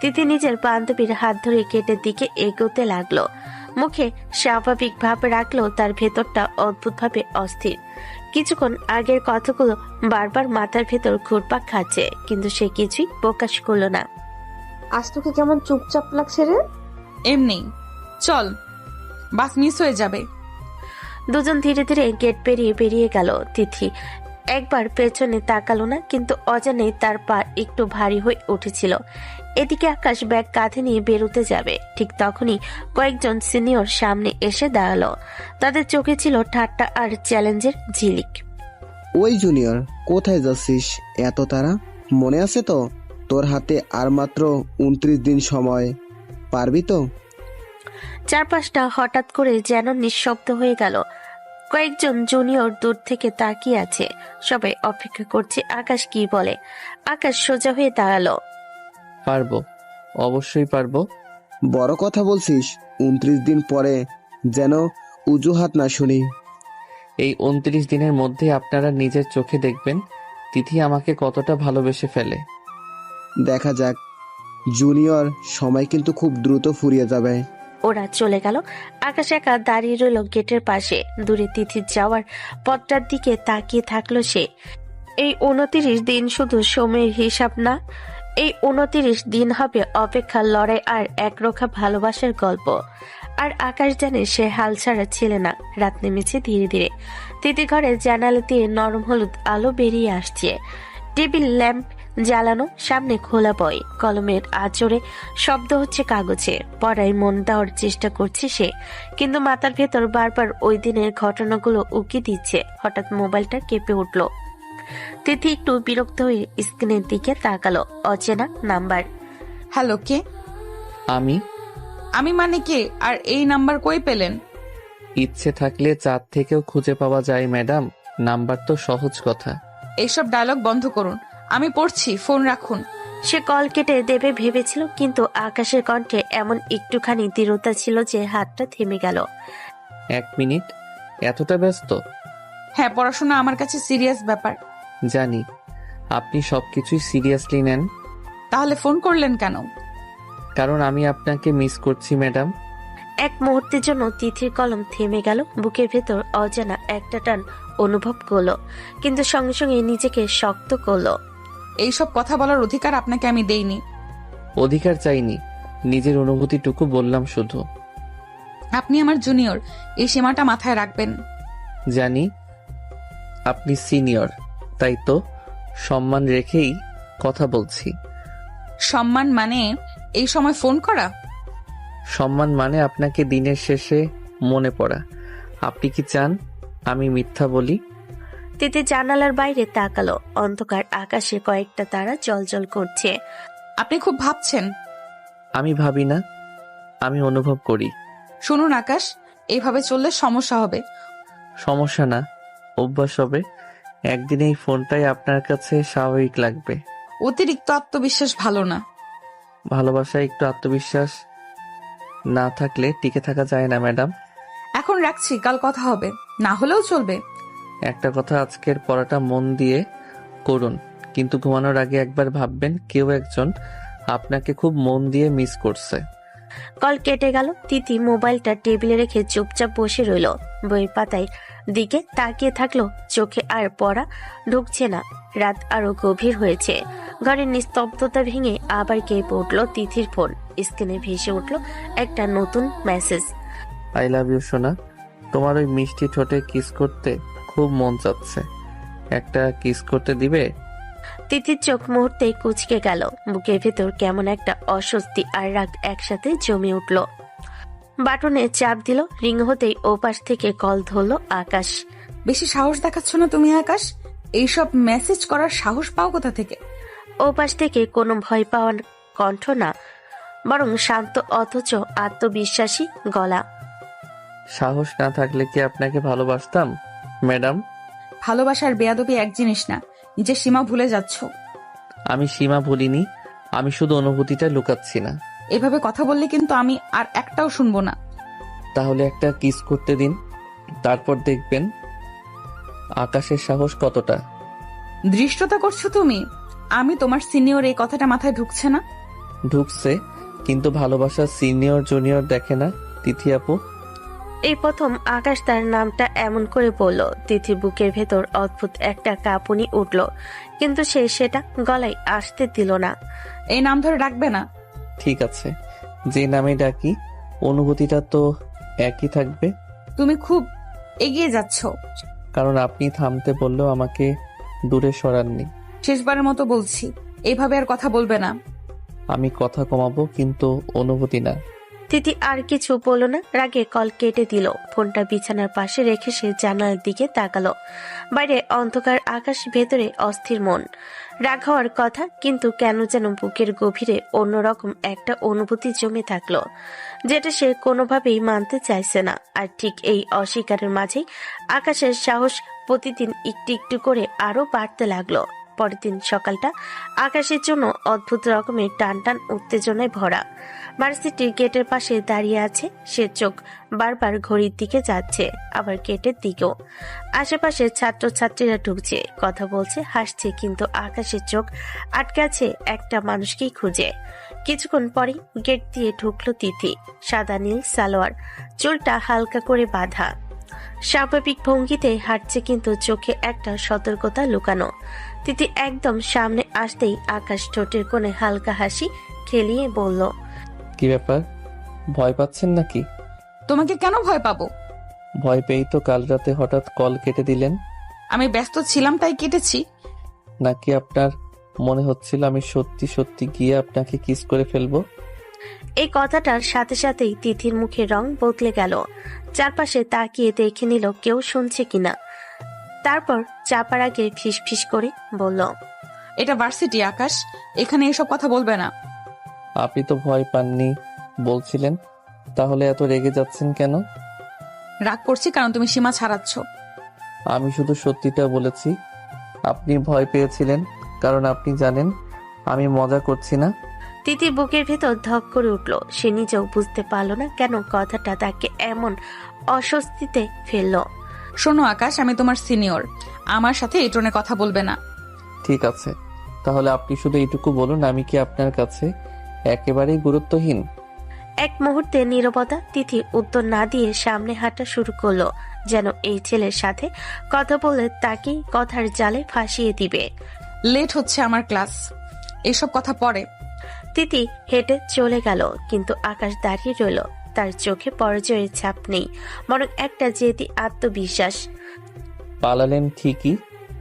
তিথি নিজের বান্ধবীর হাত ধরে গেটের দিকে এগোতে লাগলো। মুখে স্বাভাবিক ভাব রাখলেও তার ভেতরটা অদ্ভুতভাবে অস্থির। কিছুক্ষণ আগের কথাগুলো বারবার মাথার ভেতর ঘুরপাক খাচ্ছে, কিন্তু সে কিছুই প্রকাশ করলো না। আজ তোকে কেমন চুপচাপ লাগছে রে? এমনি, চল, বাস মিস হয়ে যাবে। দুজন ধীরে ধীরে গেট পেরিয়ে বেরিয়ে গেল। তিথি একবার পেছনে তাকালো না, কিন্তু অজানেই তার পা একটু ভারী হয়ে উঠেছিল। এদিকে আকাশ ব্যাগ কাঁধে নিয়ে বেরোতে যাবে, ঠিক তখনই কয়েকজন সিনিয়র সামনে এসে দাঁড়ালো। তাদের চোখে ছিল ঠাট্টা আর চ্যালেঞ্জের ঝিলিক। ওই জুনিয়র, কোথায় যাচ্ছিস এত তারা? মনে আছে তো তোর হাতে আর মাত্র 29 দিন সময়, পারবি তো? চারপাশটা হঠাৎ করে যেন নিঃশব্দ হয়ে গেল। কয়েকজন জুনিয়র দূর থেকে তাকিয়ে আছে, সবাই অপেক্ষা করছে আকাশ কি বলে। আকাশ সোজা হয়ে দাঁড়ালো। পারবো, অবশ্যই পারবো। বড় কথা বলছিস, 29 দিন পরে যেন অজুহাত না শুনি। এই 29 দিনের মধ্যে আপনারা নিজের চোখে দেখবেন তিথি আমাকে কতটা ভালোবেসে ফেলে। দেখা যাক জুনিয়র, সময় কিন্তু খুব দ্রুত ফুরিয়ে যাবে। ওরা চলে গেল। আকাশ একা দাঁড়িয়ে রইল গেটের পাশে। দূরে তিথির যাওয়ার পথটার দিকে তাকিয়ে থাকলো সে। এই 29 দিন শুধু সময়ের হিসাব না, এই 29 দিন হবে অপেক্ষার লড়াই আর একরোখা ভালোবাসার গল্প। আর আকাশ জানে সে হাল ছাড়া ছেলে না। রাত নেমেছে ধীরে ধীরে। তিথি ঘরের জানালা দিয়ে নরম হলুদ আলো বেরিয়ে আসছে। টেবিল ল্যাম্প জ্বালানো, সামনে খোলা বই, কলমের আঁচড়ে শব্দ হচ্ছে কাগজে। পড়ায় মন দেওয়ার চেষ্টা করছে সে, কিন্তু মাথার ভেতর বারবার ওই দিনের ঘটনাগুলো উকি দিচ্ছে। হঠাৎ মোবাইলটা কেঁপে উঠল। তিথি একটু বিরক্ত হয়ে স্ক্রিনের দিকে তাকালো। অচেনা নাম্বার। হ্যালো, কে? আমি মানে কে? আর এই নাম্বার কই পেলেন? ইচ্ছে থাকলে চাঁদ থেকেও খুঁজে পাওয়া যায় ম্যাডাম, নাম্বার তো সহজ কথা। এইসব ডায়লগ বন্ধ করুন, আমি পড়ছি, ফোন রাখুন। সে কল কেটে দেবে ভেবেছিল, কিন্তু আকাশের কণ্ঠে এমন একটুখানি দৃঢ়তা ছিল যে হাতটা থেমে গেল। 1 মিনিট, এতটা ব্যস্ত? হ্যাঁ, পড়াশোনা আমার কাছে সিরিয়াস ব্যাপার। জানি, আপনি সবকিছুই সিরিয়াসলি নেন। তাহলে ফোন করলেন কেন? কারণ আমি আপনাকে মিস করছি ম্যাডাম। এক মুহূর্তের জন্য তিথির কলম থেমে গেল। বুকের ভেতর অজানা একটা টান অনুভব করলো, কিন্তু সঙ্গে সঙ্গে নিজেকে শক্ত করলো। এইসব কথা বলার অধিকার আপনাকে আমি দেইনি। অধিকার চাইনি, নিজের অনুভূতিটুকু বললাম শুধু। আপনি আমার জুনিয়র, এই সীমাটা মাথায় রাখবেন। জানি আপনি সিনিয়র, তাই তো সম্মান রেখেই কথা বলছি। সম্মান মানে এই সময় ফোন করা? সম্মান মানে আপনাকে দিনের শেষে মনে পড়া। আপনি কি চান আমি মিথ্যা বলি? তিথি জানালার বাইরে তাকালো। অন্ধকার আকাশে কয়েকটা তারা জ্বলজ্বল করছে। আপনি খুব ভাবছেন। আমি ভাবি না, আমি অনুভব করি। শুনুন আকাশ, এইভাবে চললে সমস্যা হবে। সমস্যা না, অভ্যাস হবে। একদিন এই ফোনটাই আপনার কাছে স্বাভাবিক লাগবে। অতিরিক্ত আত্মবিশ্বাস ভালো না। ভালোবাসায় একটু আত্মবিশ্বাস না থাকলে টিকে থাকা যায় না ম্যাডাম। এখন রাখছি, কাল কথা হবে, না হলেও চলবে। একটা কথা, আজকের পড়াটা মন দিয়ে করুন, কিন্তু ঘুমানোর আগে একবার ভাববেন কেউ একজন আপনাকে খুব মন দিয়ে মিস করছে। কল কেটে গেল। তিথি মোবাইলটা টেবিলে রেখে চুপচাপ বসে রইল। বইয়ের পাতায় দিকে তাকিয়ে থাকলো, চোখে আর পড়া ঢুকছে না। রাত আরো গভীর হয়েছে। ঘরের নিস্তব্ধতা ভেঙে আবার কেঁপে উঠল তিথির ফোন। স্ক্রিনে ভেসে উঠল একটা নতুন মেসেজ। আই লাভ ইউ সোনা, তোমার ওই মিষ্টি ঠোঁটে কিস করতে খুব মন চাচ্ছে, একটা কিস করতে দিবে? তিথির চোখ মুহূর্তেই কুঁচকে গেল, বুকের ভেতর কেমন একটা অস্বস্তি আর রাগ একসাথে জমে উঠল। বাটনে চাপ দিল, রিং হতেই ওপাশ থেকে কল ধরল আকাশ। বেশি সাহস দেখাচ্ছ না তুমি আকাশ? এইসব মেসেজ করার সাহস পাও কোথা থেকে? ওপাশ থেকে কোনো ভয় পাওয়ার কণ্ঠ না, বরং শান্ত অথচ আত্মবিশ্বাসী গলা। সাহস না থাকলে কি আপনাকে ভালোবাসতাম ম্যাডাম? ভালোবাসার বেয়াদবি এক জিনিস না, নিজের সীমা ভুলে যাচ্ছ। আমি সীমা ভুলিনি, আমি শুধু অনুভূতিটা লুকাচ্ছি না। এভাবে কথা বললে কিন্তু আমি আর একটাও শুনবো না। তাহলে একটা কিস করতে দিন, তারপর দেখবেন আকাশের সাহস কতটা। দৃষ্টতা করছো তুমি? আমি তোমার সিনিয়র, এই কথাটা মাথায় ঢুকছে না? ঢুকছে, কিন্তু ভালোবাসা সিনিয়র জুনিয়র দেখে না তিথি আপু। এই প্রথম আকাশ তার নামটা এমন করে বলল। তিথির বুকের ভেতর অদ্ভুত একটা কাঁপুনি উঠল, কিন্তু সে সেটা গলায় আসতে দিল না। এই নাম ধরে ডাকবে না। ঠিক আছে, যে নামে ডাকি অনুভূতিটা তো একই থাকবে। তুমি খুব এগিয়ে যাচ্ছ। কারণ আপনি থামতে বললেও আমাকে দূরে সরাননি। শেষবারের মতো বলছি, এইভাবে আর কথা বলবে না। আমি কথা কমাবো, কিন্তু অনুভূতি না। তিথি আর কিছু বলল না, রাগে কল কেটে দিল। ফোনটা বিছানার পাশে রেখে সে জানালার দিকে তাকালো। বাইরে অন্ধকার আকাশ, ভেতরে অস্থির মন। রাগ হওয়ার কথা, কিন্তু কেন যেন বুকের গভীরে অন্যরকম একটা অনুভূতি জমে থাকলো, যেটা সে কোনোভাবেই মানতে চাইছে না। আর ঠিক এই অস্বীকারের মাঝেই আকাশের সাহস প্রতিদিন একটু একটু করে আরো বাড়তে লাগলো। পরের দিন সকালটা আকাশের জন্য অদ্ভুত রকমের টান টান উত্তেজনায় ভরা। ভার্সিটির গেটের পাশে দাঁড়িয়ে আছে সে, চোখ বারবার ঘড়ির দিকে যাচ্ছে, আবার গেটের দিকেও। আশেপাশে ছাত্রছাত্রীরা ঢুকছে, কথা বলছে, হাসছে, কিন্তু আকাশের চোখ আটকে আছে একটা মানুষকেই খুঁজে। কিছুক্ষণ পরেই গেট দিয়ে ঢুকলো তিথি। সাদা নীল সালোয়ার, চুলটা হালকা করে বাঁধা, স্বাভাবিক ভঙ্গিতে হাঁটছে, কিন্তু চোখে একটা সতর্কতা লুকানো। তিথি একদম সামনে আসতেই আকাশ ঠোঁটের কোণে হালকা হাসি খেলিয়ে বলল, কি ব্যাপার, ভয় পাচ্ছেন নাকি? তোমাকে কেন ভয় পাবো? ভয় পেয়েই তো কাল রাতে হঠাৎ কল কেটে দিলেন। আমি ব্যস্ত ছিলাম তাই কেটেছি। নাকি আপনার মনে হচ্ছিল আমি সত্যি সত্যি গিয়ে আপনাকে কিস করে ফেলবো? এই কথাটার সাথে সাথেই তিথির মুখে রং বদলে গেল। চারপাশে তাকিয়ে দেখে নিল কেউ শুনছে কিনা। তারপর চাপার আগে ফিস ফিস করে বলল, এটা ভার্সিটি আকাশ, এখানে এসব কথা বলবে না। আপনি তো ভয় পাননি বলছিলেন, তাহলে এত রেগে যাচ্ছেন কেন? রাগ করছি কারণ তুমি সীমা ছাড়াচ্ছ। আমি শুধু সত্যিটা বলেছি। আপনি ভয় পেয়েছিলেন কারণ আপনি জানেন আমি মজা করছি না। তিথি বুকের ভেতর ধক করে উঠল। সে নিজেও বুঝতে পারল না কেন কথাটা তাকে এমন অস্বস্তিতে ফেলল। শোনো আকাশ, আমি তোমার সিনিয়র, আমার সাথে এই টোনে কথা বলবে না। ঠিক আছে, তাহলে আপনি শুধু এইটুকু বলুন, আমি কি আপনার কাছে একেবারেই গুরুত্বহীন? এক মুহূর্তে নীরবতা। তিথি উত্তর না দিয়ে সামনে হাঁটা শুরু করলো, যেন এই ছেলের সাথে কথা বলে তাকে কথার জালে ফাঁসিয়ে দিবে। লেট হচ্ছে আমার ক্লাস, এইসব কথা পরে। তিথি হেঁটে চলে গেল, কিন্তু আকাশ দাঁড়িয়ে রইল। তার চোখে পরাজয়ের ছাপ নেই, বরং একটা জেদি আত্মবিশ্বাস। পালালেন ঠিকই,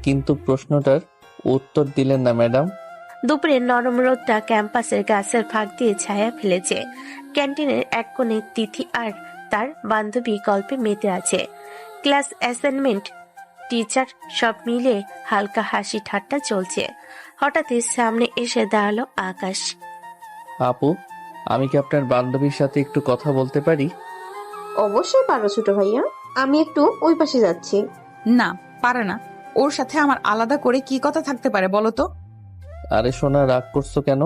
কিন্তু প্রশ্নটার উত্তর দিলেন না ম্যাডাম। দুপুরে নরম রোদটা ক্যাম্পাসের গাছের ফাঁক দিয়ে ছায়া ফেলেছে। ক্যান্টিনের এক কোণে তিথি আর তার বান্ধবী গল্পে মেতে আছে। ক্লাস অ্যাসাইনমেন্ট, টিচার সব মিলে হালকা হাসি ঠাট্টা চলছে। হঠাৎই সামনে এসে দাঁড়ালো আকাশ। আপু, আমি কি আপনার বান্ধবীর সাথে একটু কথা বলতে পারি? অবশ্যই পারো ছোট ভাইয়া, আমি একটু ওই পাশে যাচ্ছি। না, পারে না। ওর সাথে আমার আলাদা করে কি কথা থাকতে পারে বলো তো? আরে সোনা, রাগ করছো কেন?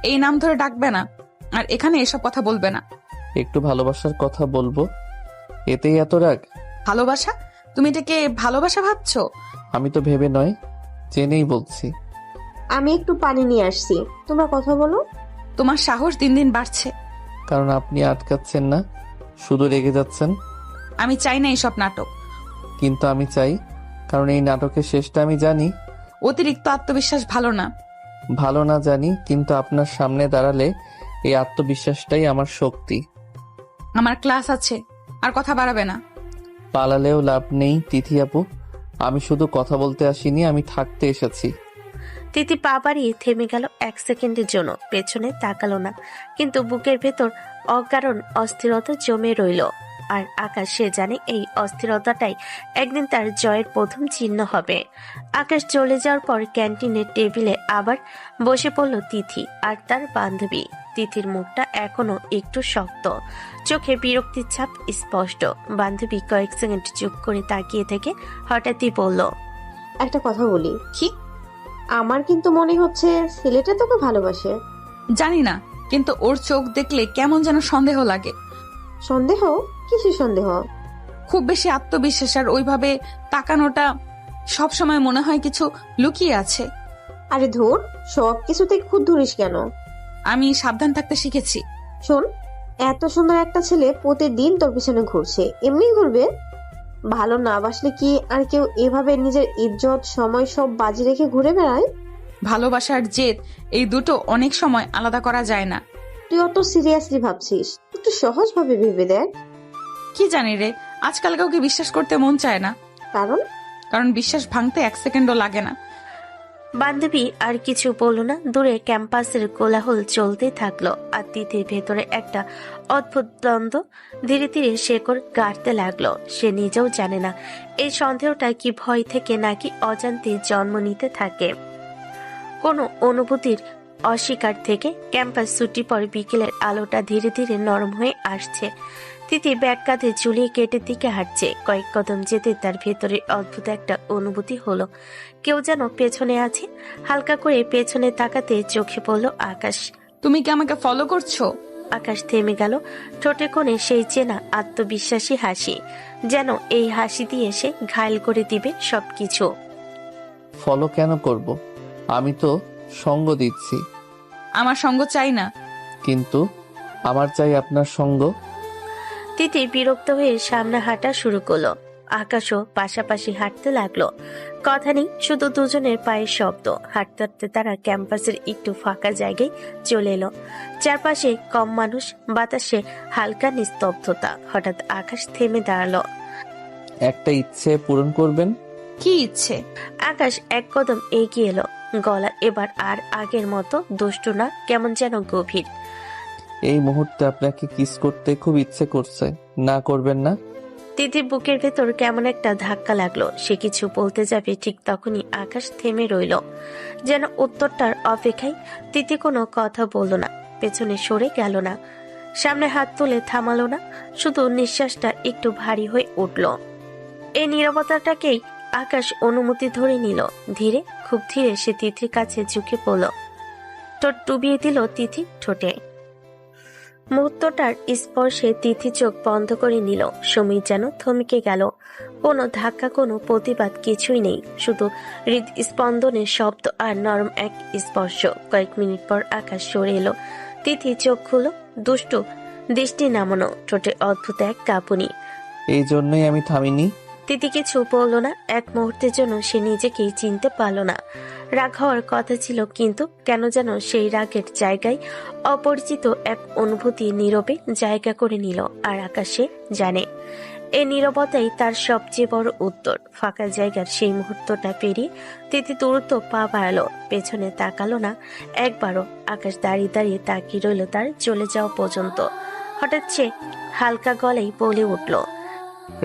এই নাম ধরে ডাকবে না, আর এখানে এসব কথা বলবে না। একটু ভালোবাসার কথা বলবো, এতেই এত রাগ? ভালোবাসা? তুমি এটাকে ভালোবাসা ভাবছো? আমি তো ভেবে নয়, জেনেই বলছি। আমি একটু পানি নিয়ে আসছি, তোমরা কথা বলো। তোমার সাহস দিন দিন বাড়ছে। কারণ আপনি আটকাচ্ছেন না, শুধু রেগে যাচ্ছেন। আমি চাই না এইসব নাটক। কিন্তু আমি চাই, কারণ এই নাটকের শেষটা আমি জানি। অতিরিক্ত আত্মবিশ্বাস ভালো না। ভালো না জানি, কিন্তু আপনার সামনে দাঁড়ালে এই আত্মবিশ্বাসটাই আমার শক্তি। আমার ক্লাস আছে, আর কথা বাড়াবে না। পালালেও লাভ নেই তিথি আপু, আমি শুধু কথা বলতে আসিনি, আমি থাকতে এসেছি। তিথি পা বাড়িয়ে থেমে গেল 1 সেকেন্ডের জন্য, পেছনে তাকালো না, কিন্তু বুকের ভেতর অকারণ অস্থিরতা জমে রইল। আর আকাশ সে জানে এই অস্থিরতাটাই একদিন তার জয়ের প্রথম চিহ্ন হবে। আকাশ চলে যাওয়ার পর ক্যান্টিনের টেবিলে আবার বসে পড়ল তিথি আর তার বান্ধবী। তিথির মুখটা এখনো একটু শক্ত, চোখে বিরক্তির ছাপ স্পষ্ট। বান্ধবী কয়েক সেকেন্ড চুপ করে তাকিয়ে থেকে হঠাৎই বলল, একটা কথা বলি, কি? আমার কিন্তু মনে হচ্ছে ছেলেটা তোকে ভালোবাসে। জানি না, কিন্তু ওর চোখ দেখলে কেমন যেন সন্দেহ লাগে। সন্দেহ? কিসের সন্দেহ? খুব বেশি আত্মবিশ্বাস, আর ওইভাবে তাকানোটা সবসময় মনে হয় কিছু লুকিয়ে আছে। আরে ধুর, সব কিছুতে খুদ ধরিস কেন? আমি সাবধান থাকতে শিখেছি। শোন, এত সুন্দর একটা ছেলে প্রতিদিন তোর পিছনে ঘুরছে, এমনি ঘুরবে? ভালো না বাসলে কি আর কেউ এভাবে নিজের ইজ্জত সময় সব বাজি রেখে ঘুরে বেড়ায়? ভালোবাসার জেদ, এই দুটো অনেক সময় আলাদা করা যায় না। তুই অত সিরিয়াসলি ভাবছিস, একটু সহজ ভাবে ভেবে দেখ। কি জানি রে, আজকাল কাউকে বিশ্বাস করতে মন চায় না। কারণ বিশ্বাস ভাঙতে 1 সেকেন্ডও লাগে না। বান্ধবী আর কিছু বলল না। দূরে ক্যাম্পাসের কোলাহল চলতে থাকলো, আর তিথির ভেতরে একটা অদ্ভুত দ্বন্দ্ব ধীরে ধীরে শেকড় গাড়তে লাগলো। সে নিজেও জানে না এই সন্দেহটা কি ভয় থেকে নাকি অজান্তে জন্ম নিতে থাকে, কোনো অনুভূতির অস্বীকার থেকে। ক্যাম্পাস ছুটি পরে বিকেলের আলোটা ধীরে ধীরে নরম হয়ে আসছে। তিথি ব্যাগ কাঁধে ঝুলিয়ে কেটের দিকে হাঁটছে। কয়েক কদম যেতে তার ভেতরে অদ্ভুত একটা অনুভূতি হলো, কেউ যেন পেছনে আছে। হালকা করে পেছনে তাকাতে চোখে পড়ল আকাশ। তুমি কি আমাকে ফলো করছো? আকাশ থেমে গেল, ঠোঁটে কোণে সেই চেনা আত্মবিশ্বাসী হাসি, যেন এই হাসি দিয়ে সে ঘায়ল করে দিবে সবকিছু। ফলো কেন করব? আমি তো সঙ্গ দিচ্ছি। আমার সঙ্গ চাই না। কিন্তু আমার চাই আপনার সঙ্গ। তিথি বিরক্ত হয়ে সামনে হাঁটা শুরু করলো। আকাশও পাশাপাশি হাঁটতে লাগলো। কথা নেই, শুধু দুজনের পায়ের শব্দ। হাঁটতে হাঁটতে তারা ক্যাম্পাসের একটু ফাঁকা জায়গায় চলে এলো। চারপাশে কম মানুষ, বাতাসে হালকা নিস্তব্ধতা। হঠাৎ আকাশ থেমে দাঁড়ালো। একটা ইচ্ছে পূরণ করবেন? কি ইচ্ছে? আকাশ এক কদম এগিয়ে এলো, গলা এবার আর আগের মতো দুষ্টু না, কেমন যেন গভীর। এই মুহূর্তে আপনাকে কিস করতে খুব ইচ্ছে করছে, না করবেন না? তিথির বুকের ভেতর কেমন একটা ধাক্কা লাগলো। সে কিছু বলতে যাবে, ঠিক তখনই আকাশ থেমে রইল, যেন উত্তরটার অপেক্ষায়। তিথি কোনো কথা বলল না, পেছনে সরে গেল না, সামনে হাত তুলে থামালো না, শুধু নিঃশ্বাসটা একটু ভারী হয়ে উঠল। এই নীরবতাটাকেই আকাশ অনুমতি ধরে নিল। ধীরে, খুব ধীরে সে তিথির কাছে ঝুঁকে পড়ল, ঠোঁট ডুবিয়ে দিল তিথি ঠোঁটে। মুহূর্তটার স্পর্শে তিথি চোখ বন্ধ করে নিল। সময় যেন থমকে গেল। কোনো ধাক্কা, কোনো প্রতিবাদ কিছুই নেই, শুধু হৃদস্পন্দনের শব্দ আর নরম এক স্পর্শ। কয়েক মিনিট পর আকাশ সরে এলো। তিথি চোখ খুলো, দুষ্টু দৃষ্টি নামানো, ঠোঁটে অদ্ভুত এক কাঁপুনি। এই জন্যই আমি থামিনি। তিথি কিছু বলল না। এক মুহূর্তের জন্য সে নিজেকেই চিনতে পারল না। রাগ হওয়ার কথা ছিল, কিন্তু কেন যেন সেই রাগের জায়গায় অপরিচিত এক অনুভূতি নীরবে জায়গা করে নিল। আর আকাশে জানে এই নীরবতাই তার সবচেয়ে বড় উত্তর। ফাঁকা জায়গার সেই মুহূর্তটা পেরিয়ে তিথি দ্রুত পা বাড়ালো, পেছনে তাকালো না একবারও। আকাশ দাঁড়িয়ে দাঁড়িয়ে তাকিয়ে রইল তার চলে যাওয়া পর্যন্ত। হঠাৎ সে হালকা গলায় বলে উঠল,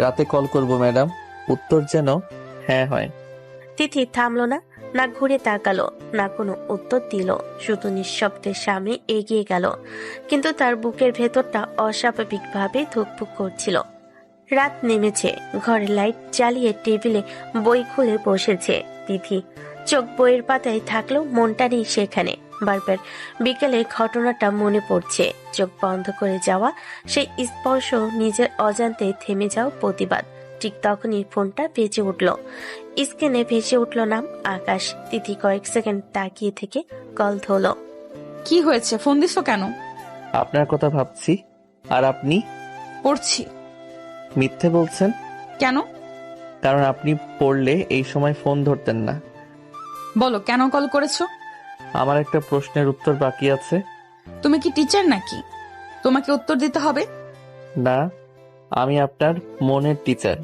রাতে কল করব ম্যাডাম। উত্তর যেন হ্যাঁ হয়। তিথি থামলো না, না ঘুরে তাকালো, না কোনো উত্তর দিল, শুধু নিঃশব্দের সামনে এগিয়ে গেল। কিন্তু তার বুকের ভেতরটা অস্বাভাবিকভাবে ধুকপুক করছিল। রাত নেমেছে, ঘরের লাইট জ্বালিয়ে টেবিলে বই খুলে বসেছে তিথি। চোখ বইয়ের পাতায় থাকলেও মনটা নেই সেখানে। বারবার বিকেলের ঘটনাটা মনে পড়ছে। চোখ বন্ধ করে যাওয়া সেই স্পর্শ, নিজের অজান্তে থেমে যাওয়া প্রতিবাদ। ঠিক তখনই ফোনটা বেজে উঠল। স্ক্রিনে ভেসে উঠল নাম আকাশ। তিথি কয়েক সেকেন্ড তাকিয়ে থেকে কল ধরল। কি হয়েছে, ফোন দিছো কেন? আপনার কথা ভাবছি। আর আপনি? পড়ছি। মিথ্যে বলছেন কেন? কারণ আপনি পড়লে এই সময় ফোন ধরতেন না। বলো, কেন কল করেছো? আমার একটা প্রশ্নের উত্তর বাকি আছে। তুমি কি টিচার নাকি? তোমাকে উত্তর দিতে হবে। না, আমি আপনার মনের টিচার।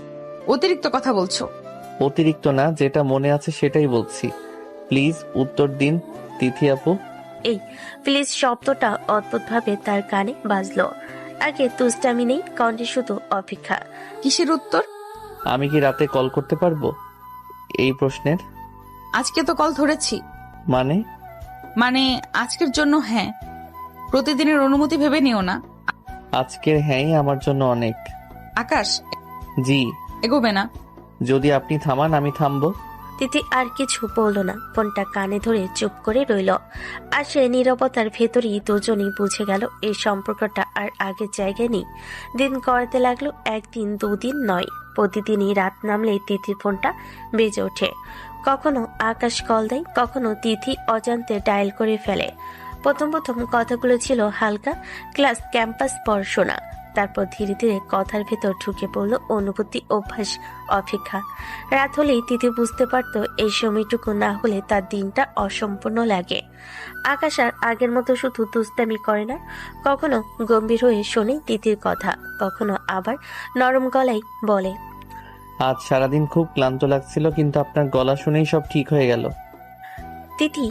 অতিরিক্ত কথা বলছো। অতিরিক্ত না, যেটা মনে আছে সেটাই বলছি। প্লিজ উত্তর দিন তিথি আপু। এই প্লিজ শব্দটা অদ্ভুতভাবে তার কানে বাজলো। আগে তুষ্টামি নেই, কণ্ঠে শুধু অপেক্ষা। কিসের উত্তর? আমি কি রাতে কল করতে পারবো এই প্রশ্নের? আজকে তো কল ধরেছি। মানে আজকের জন্য হ্যাঁ, প্রতিদিনের অনুমতি ভেবে নিও না। আজকের হ্যাঁ আমার জন্য অনেক। আকাশ, জি। এগোবে না। যদি আপনি থামান আমি থামবো। তিথি আর কিছু বলল না, ফোনটা কানে ধরে চুপ করে রইল। আর সে নীরবতার ভেতরেই দুজনেই বুঝে গেল এই সম্পর্কটা আর আগের জায়গায় নেই। দিন গড়াতে লাগলো, একদিন দুদিন নয়, প্রতিদিনই রাত নামলেই তিথির ফোনটা বেজে ওঠে। কখনো আকাশ কল দেয়, কখনো তিথি অজান্তে ডায়াল করে ফেলে। প্রথম কথাগুলো ছিল হালকা, ক্লাস, ক্যাম্পাস, পড়াশোনা। তারপর ধীরে ধীরে কথার ভেতর ঢুকে পড়ল অনুভূতি, অভ্যাস, অপেক্ষা। রাত হলেই তিথি বুঝতে পারত এই সময়টুকু না হলে তার দিনটা অসম্পূর্ণ লাগে। আকাশ আর আগের মতো শুধু দুষ্টামি করে না, কখনো গম্ভীর হয়ে শোনে তিথির কথা, কখনো আবার নরম গলায় বলে, আজ সারাদিন খুব ক্লান্ত লাগছিল, কিন্তু আপনার গলা শুনেই সব ঠিক হয়ে গেল। তিথি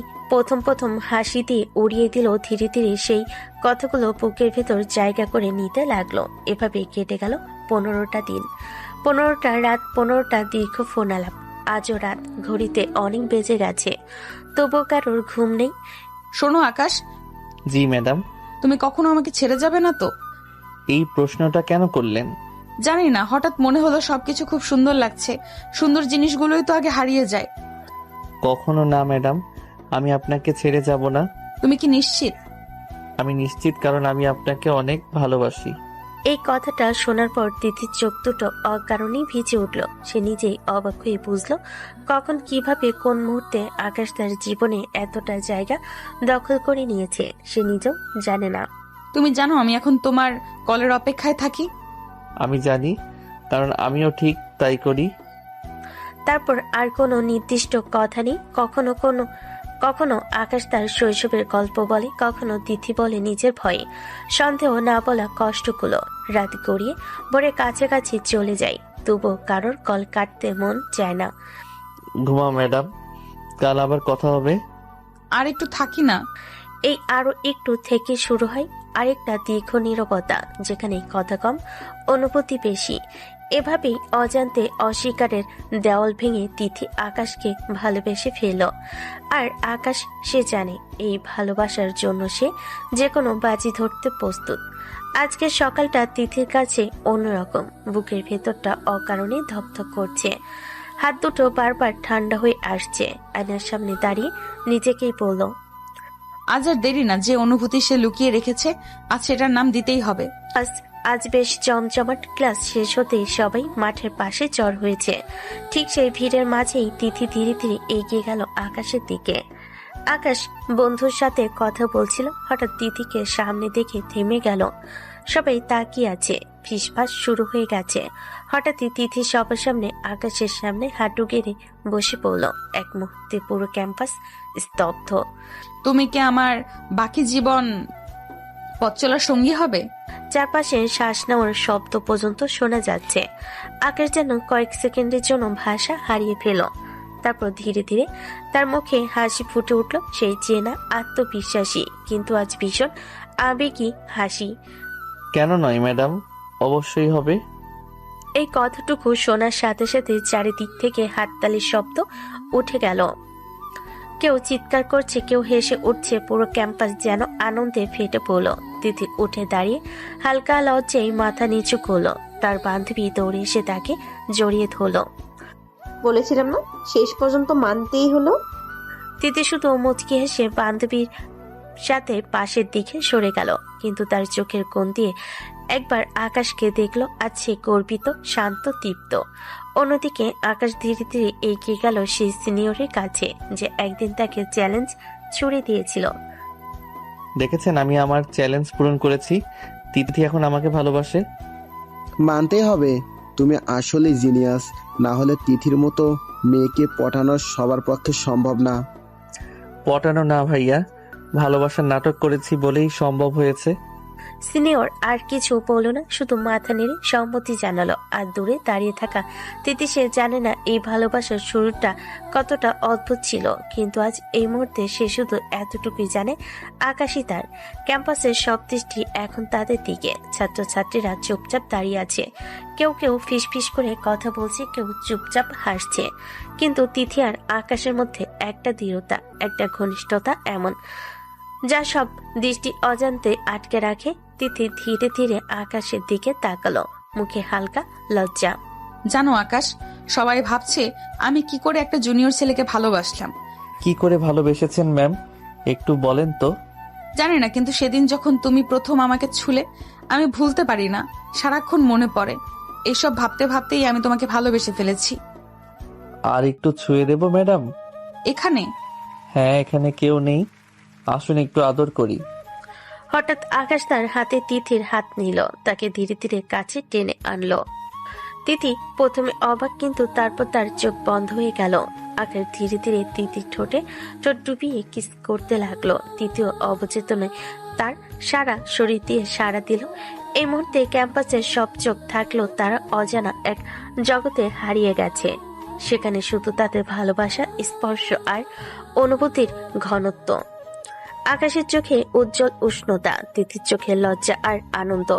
প্রথম হাসি দিয়ে উড়িয়ে দিল, ধীরে ধীরে সেই কথাগুলো বুকের ভেতর জায়গা করে নিতে লাগলো। এভাবে কেটে গেল 15টা দিন, 15টা রাত, 15টা দীর্ঘ ফোন আলাপ। আজও রাত, ঘড়িতে অনেক বেজে গেছে, তবুও কারোর ঘুম নেই। শোনো আকাশ। জি ম্যাডাম। তুমি কখনো আমাকে ছেড়ে যাবে না তো? এই প্রশ্নটা কেন করলেন? জানি না, হঠাৎ মনে হলো সবকিছু খুব সুন্দর লাগছে। সুন্দর জিনিসগুলোই তো আগে হারিয়ে যায়। কখনো না ম্যাডাম, আমি আপনাকে ছেড়ে যাব না। তুমি কি নিশ্চিত? আমি নিশ্চিত, কারণ আমি আপনাকে অনেক ভালোবাসি। এই কথাটা শোনার পর তিথির চোখ দুটো অকারণেই ভিজে উঠল। সে নিজেই অবাক হয়ে বুঝলো কখন, কিভাবে, কোন মুহূর্তে আকাশ তার জীবনে এতটা জায়গা দখল করে নিয়েছে সে নিজেও জানে না। তুমি জানো আমি এখন তোমার কলের অপেক্ষায় থাকি? আমি জানি, কারণ আমিও ঠিক তাই করি। তারপর আর কোনো নির্দিষ্ট কথা নেই। কখনো আকাশ তার শৈশবের গল্প বলে, কখনো তিথি বলে নিজের ভয়ে, সন্দেহ না বলা কষ্টগুলো। রাত গড়িয়ে ভোরের কাছাকাছি চলে যায়, তবুও কারোর কল কাটতে মন চায় না। ঘুমাও ম্যাডাম, কাল আবার কথা হবে। আর একটু থাকি না। এই আরো একটু থেকে শুরু হয় আরেকটা দীর্ঘ নীরবতা, যেখানে কথা কম, অনুভূতি বেশি। এভাবেই অজান্তে অস্বীকারের দেওয়াল ভেঙে তিথি আকাশকে ভালোবেসে ফেলল। আর আকাশ, সে জানে এই ভালোবাসার জন্য সে যে কোনো বাজি ধরতে প্রস্তুত। আজকের সকালটা তিথির কাছে অন্যরকম। বুকের ভেতরটা অকারণে ধকধক করছে, হাত দুটো বারবার ঠান্ডা হয়ে আসছে। আয়নার সামনে দাঁড়িয়ে নিজেকেই বলল, আজ আর দেরি না। যে অনুভূতি সে লুকিয়ে রেখেছে, আজ সেটার নাম দিতেই হবে। আজ বেশ জমজমাট। ক্লাস শেষ হতেই সবাই মাঠের পাশে জড় হয়েছে। ঠিক সেই ভিড়ের মাঝেই তিথি ধীরে ধীরে এগিয়ে গেল আকাশের দিকে। আকাশ বন্ধুর সাথে কথা বলছিল, হঠাৎ তিথিকে সামনে দেখে থেমে গেল। সবাই তাকিয়ে আছে, ফিসফাস শুরু হয়ে গেছে। হঠাৎই তিথি সবার সামনে আকাশের সামনে হাঁটু গেড়ে বসে পড়ল। এক মুহূর্তে পুরো ক্যাম্পাস স্তব্ধ। তুমি কি আমার বাকি জীবন পথ চলার সঙ্গী হবে? চারপাশে শ্বাস নেওয়ার শব্দ পর্যন্ত শোনা যাচ্ছে। আকাশ যেন কয়েক সেকেন্ডের জন্য ভাষা হারিয়ে ফেল। তারপর ধীরে ধীরে তার মুখে হাসি ফুটে উঠল, সেই চেনা, আত্মবিশ্বাসী, কিন্তু আজ ভীষণ আবেগী হাসি। কেন নয় ম্যাডাম, অবশ্যই হবে। এই কথাটুকু শোনার সাথে সাথে চারিদিক থেকে হাততালির শব্দ উঠে গেল। কেউ চিৎকার করছে, কেউ হেসে উঠছে। পুরো ক্যাম্পাস যেন আনন্দে ফেটে পড়ল। তিথি উঠে দাঁড়িয়ে হালকা লজ্জায় মাথা নিচু করলো। তার বান্ধবী দৌড়ে এসে তাকে জড়িয়ে ধরলো। বলেছিলাম না, শেষ পর্যন্ত মানতেই হলো। তিথি শুধু মুচকি হেসে বান্ধবীর সাথে পাশের দিকে সরে গেল, কিন্তু তার চোখের কোণ দিয়ে একবার আকাশকে দেখলো। আজ সে গর্বিত, শান্ত, তৃপ্ত। অন্যদিকে আকাশ ধীরে ধীরে এগিয়ে গেল সেই সিনিয়রের কাছে, যে একদিন তাকে চ্যালেঞ্জ ছুড়ে দিয়েছিল। দেখেছেন, আমি আমার চ্যালেঞ্জ পূরণ করেছি। তিথি এখন আমাকে ভালোবাসে। মানতেই হবে, তুমি আসলে জিনিয়াস। না হলে তিথির মতো মেয়েকে পটানো সবার পক্ষে সম্ভব না। পটানো না ভাইয়া, ভালোবাসার নাটক করেছি বলেই সম্ভব হয়েছে। সিনিয়র আর কিছু বলল না, শুধু মাথা নেড়ে সম্মতি জানালো। আর দূরে দাঁড়িয়ে থাকা তিথি সে জানে না এই ভালোবাসার শুরুটা কতটা অদ্ভুত ছিল, কিন্তু আজ এই মুহূর্তে সে শুধু এতটুকুই জানে, আকাশই তার। ক্যাম্পাসের সব দৃষ্টি এখন তাদের দিকে। ছাত্রছাত্রীরা চুপচাপ দাঁড়িয়ে আছে, কেউ কেউ ফিসফিস করে কথা বলছে, কেউ চুপচাপ হাসছে। কিন্তু তিথি আর আকাশের মধ্যে একটা দৃঢ়তা, একটা ঘনিষ্ঠতা এমন, যা সব দৃষ্টি অজান্তে আটকে রাখে। তিথি ধীরে ধীরে আকাশের দিকে তাকালো, মুখে হালকা লজ্জা। জানো আকাশ, সবাই ভাবছে আমি কি করে একটা জুনিয়র ছেলেকে ভালোবাসলাম। কি করে ভালোবেসেছেন ম্যাম, একটু বলেন তো। জানি না, কিন্তু সেদিন যখন তুমি প্রথম আমাকে ছুলে, আমি ভুলতে পারি না, সারাক্ষণ মনে পড়ে। এসব ভাবতে ভাবতেই আমি তোমাকে ভালোবেসে ফেলেছি। আর একটু ছুঁয়ে দেব ম্যাডাম? এখানে? হ্যাঁ, এখানে কেউ নেই, আসুন একটু আদর করি। হঠাৎ আকাশ তার হাতে তিথির হাত নিল, তাকে ধীরে ধীরে কাছে টেনে আনলো। তিথি প্রথমে অবাক, কিন্তু তারপর তার চোখ বন্ধ হয়ে গেল। আকাশ ধীরে ধীরে তিথির ঠোঁটে ঠোঁট ডুবিয়ে কিস করতে লাগলো। তৃতীয় অবচেতনে তার সারা শরীর দিয়ে সাড়া দিল। এই মুহূর্তে ক্যাম্পাসের সব চোখ থাকলো, তারা অজানা এক জগতে হারিয়ে গেছে। সেখানে শুধু তাদের ভালোবাসা, স্পর্শ আর অনুভূতির ঘনত্ব। আকাশের চোখে উজ্জ্বল উষ্ণতা, তিথির চোখে লজ্জা আর আনন্দ।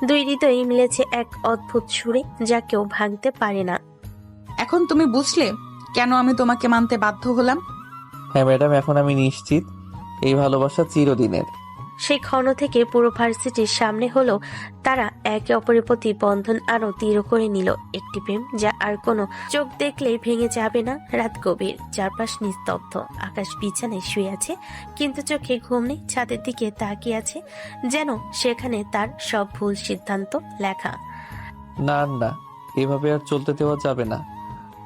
দুই হৃদয় মিলেছে এক অদ্ভুত সুরে, যা কেউ ভাঙতে পারে না। এখন তুমি বুঝলে কেন আমি তোমাকে মানতে বাধ্য হলাম? হ্যাঁ ম্যাডাম, এখন আমি নিশ্চিত এই ভালোবাসা চিরদিনের। সেই ক্ষণ থেকে পুরো ভার্সিটির সামনে হলো তারা একে অপরের প্রতি বন্ধন আরো দৃঢ় করে নিল। একটি প্রেম যা আর কোনো চোখ দেখলেই ভেঙে যাবে না। রাত গভীর, চারপাশ নিস্তব্ধ। আকাশ বিছানায় শুয়ে আছে, কিন্তু চোখে ঘুম নেই। ছাদের দিকে তাকিয়ে আছে, যেন সেখানে তার সব ভুল সিদ্ধান্ত লেখা। না না, এভাবে আর চলতে দেওয়া যাবে না।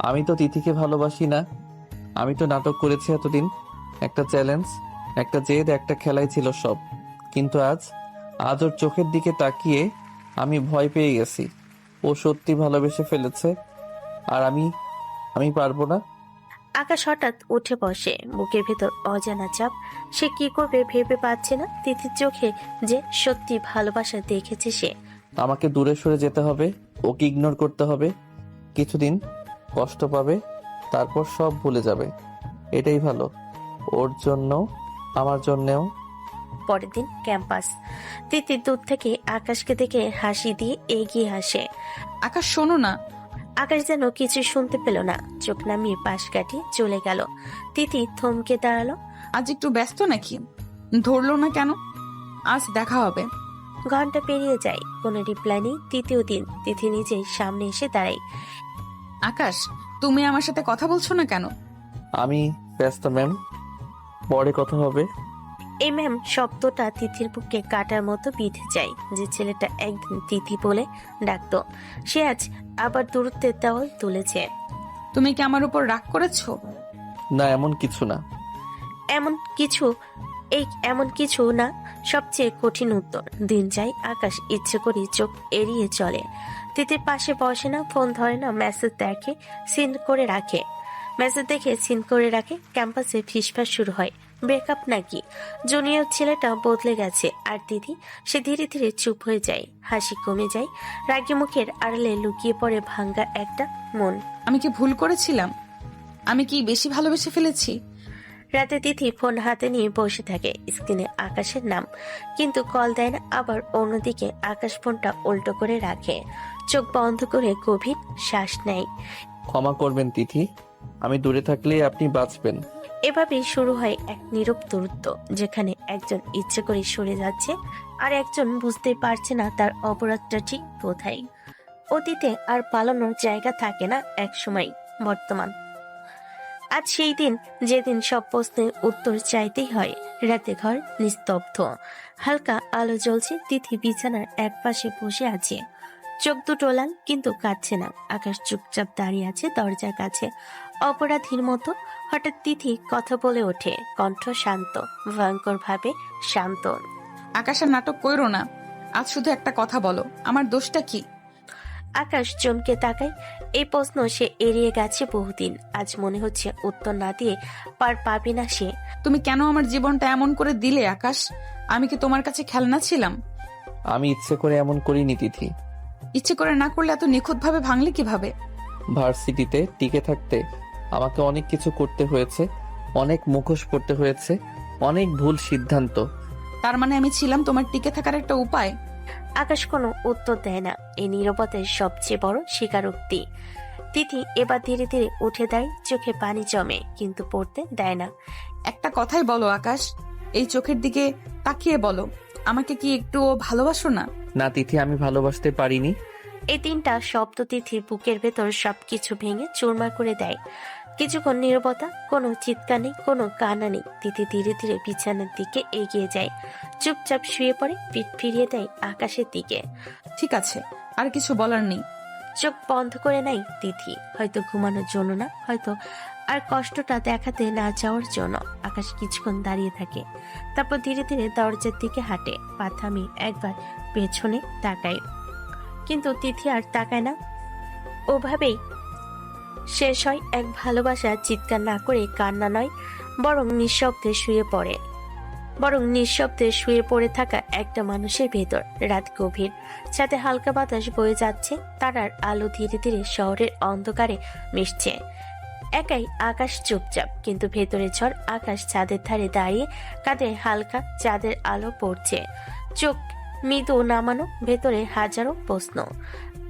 আমি তো তিথিকে ভালোবাসি না। আমি তো নাটক করেছি এতদিন, একটা চ্যালেঞ্জ, একটা জেদ, একটা খেলাই ছিল সব। কিন্তু আজ ওর চোখের দিকে তাকিয়ে আমি ভয় পেয়ে গেছি। ও সত্যি ভালোবেসে ফেলেছে, আর আমি পারবো না। আকাশ হঠাৎ উঠে বসে, বুকের ভেতর অজানা চাপ। সে কি করবে ভেবে পাচ্ছে না। তিথির চোখে যে সত্যি ভালোবাসা দেখেছে সে। আমাকে দূরে সরে যেতে হবে, ওকে ইগনোর করতে হবে। কিছুদিন কষ্ট পাবে, তারপর সব ভুলে যাবে। এটাই ভালো, ওর জন্য, আমার জন্যেও। পরের দিন ক্যাম্পাস। তিথি দূর থেকে আকাশকে দেখে হাসি দিয়ে এগিয়ে আসে। আকাশ শোনো না। আকাশ যেন কিছু শুনতে পেল না, চোখ নামিয়ে পাশ কাটিয়ে চলে গেল। তিথি থমকে দাঁড়ালো। আজ একটু ব্যস্ত নাকি? ধরলো না কেন? আজ দেখা হবে। ঘন্টা পেরিয়ে যায়, কোনো রিপ্লাই নেই। তৃতীয় দিন তিথি নিজেই সামনে এসে দাঁড়ায়। আকাশ, তুমি আমার সাথে কথা বলছো না কেন? আমি ব্যস্ত ম্যাম, পরে কথা হবে। এই ম্যাম শব্দটা তিথির বুকে কাটার মতো বিঁধে যায়। যে ছেলেটা একদিন তিথি বলে ডাকতো, সে আজ আবার দূরত্বের দেওয়াল তুলেছে। তুমি কি আমার উপর রাগ করেছো? না, এমন কিছু না। এমন কিছু না সবচেয়ে কঠিন উত্তর। দিন যায়, আকাশ ইচ্ছে করে চোখ এড়িয়ে চলে। তিথির পাশে বসে না, ফোন ধরে না, মেসেজ দেখে সিন করে রাখে। ক্যাম্পাসে ফিসফাস শুরু হয়। ব্রেকআপ নাকি? জুনিয়র ছেলেটা বদলে গেছে। আর তিথি, সে ধীরে ধীরে চুপ হয়ে যায়, হাসি কমে যায়। রাগী মুখের আড়ালে লুকিয়ে পড়ে ভাঙ্গা একটা মন। আমি কি ভুল করেছিলাম? আমি কি বেশি ভালোবেসে ফেলেছি? রাতে তিথি ফোন হাতে নিয়ে বসে থাকে, স্ক্রিনে আকাশের নাম, কিন্তু কল দেয় না। আবার অন্যদিকে আকাশ ফোনটা উল্টো করে রাখে, চোখ বন্ধ করে গভীর শ্বাস নেয়। ক্ষমা করবেন তিথি, আমি দূরে থাকলে আপনি বাঁচবেন। এভাবেই শুরু হয় এক নীরব দূরত্ব, যেখানে একজন ইচ্ছে করে সরে যাচ্ছে আর একজন বুঝতেই পারছে না তার অপরাধটা ঠিক কোথায়। অতীতে আর পালানোর জায়গা থাকে না এক সময়, বর্তমান। আজ সেই দিন, যেদিন সব প্রশ্নের উত্তর চাইতেই হয়। রাতে ঘর নিস্তব্ধ, হালকা আলো জ্বলছে। তিথি বিছানার এক পাশে বসে আছে, চোখ দুটো লাল, কিন্তু কাঁদছে না। আকাশ চুপচাপ দাঁড়িয়ে আছে দরজার কাছে, অপরাধীর মতো। হঠাৎ তিথি কথা বলে ওঠে, কণ্ঠ শান্ত, ভয়ঙ্কর ভাবে শান্ত। আকাশের নাটক কইরো না। আজ শুধু একটা কথা বলো, আমার দোষটা কি? আকাশ চমকে তাকায়। এই প্রশ্ন সে এড়িয়ে গেছে বহুদিন। আজ মনে হচ্ছে উত্তর না দিয়ে পার পাবি না সে। তুমি কেন আমার জীবনটা এমন করে দিলে আকাশ? আমি কি তোমার কাছে খেলনা ছিলাম? আমি ইচ্ছে করে এমন করিনি তিথি। ইচ্ছে করে না করলে এত নিখুঁতভাবে ভাঙলে কিভাবে? ভার্সিটিতে টিকে থাকতে আমাকে অনেক কিছু করতে হয়েছে, অনেক মুখোশ পড়তে হয়েছে, অনেক ভুল সিদ্ধান্ত। তার মানে আমি ছিলাম তোমার টিকে থাকার একটা উপায়? আকাশ কোনো উত্তর দেয় না। এই নীরবতার সবচেয়ে বড় স্বীকারোক্তি। তিথি এবার ধীরে ধীরে উঠে দেয়, চোখে পানি জমে কিন্তু পড়তে দেয় না। একটা কথাই বলো আকাশ, এই চোখের দিকে তাকিয়ে বলো, আমাকে কি একটুও ভালোবাসো না? না তিথি, আমি ভালোবাসতে পারিনি। এই তিনটা শব্দ তিথির বুকের ভেতর সবকিছু ভেঙে চুরমার করে দেয়। কিছুক্ষণ নীরবতা, কোনো চিৎকার নেই, কোনো কান্না নেই। তিথি ধীরে ধীরে বিছানার দিকে এগিয়ে যায়, চুপচাপ শুয়ে পড়ে, পিঠ ফিরিয়ে দেয় আকাশের দিকে। ঠিক আছে, আর কিছু বলার নেই। চোখ বন্ধ করে নেয় তিথি, হয়তো ঘুমানোর জন্য না, হয়তো আর কষ্টটা দেখাতে না যাওয়ার জন্য। আকাশ কিছুক্ষণ দাঁড়িয়ে থাকে, তারপর ধীরে ধীরে দরজার দিকে হাঁটে। পা থামিয়ে একবার পেছনে তাকায়, কিন্তু তিথি আর তাকায় না। ওভাবেই শেষ হয় এক ভালোবাসা। চিৎকার না করে, কান্না নয়, বরং নিঃশব্দে শুয়ে পড়ে থাকা একটা মানুষের ভেতর। রাত গভীর, সাথে হালকা বাতাস বয়ে যাচ্ছে, তারার আলো ধীরে ধীরে শহরের অন্ধকারে মিশছে। একাই আকাশ চুপচাপ, কিন্তু ভেতরে ঝড়। আকাশ ছাদের ধারে দাঁড়িয়ে, কাঁধে হালকা চাঁদের আলো পড়ছে, চোখ মৃদু নামানো, ভেতরে হাজারো প্রশ্ন।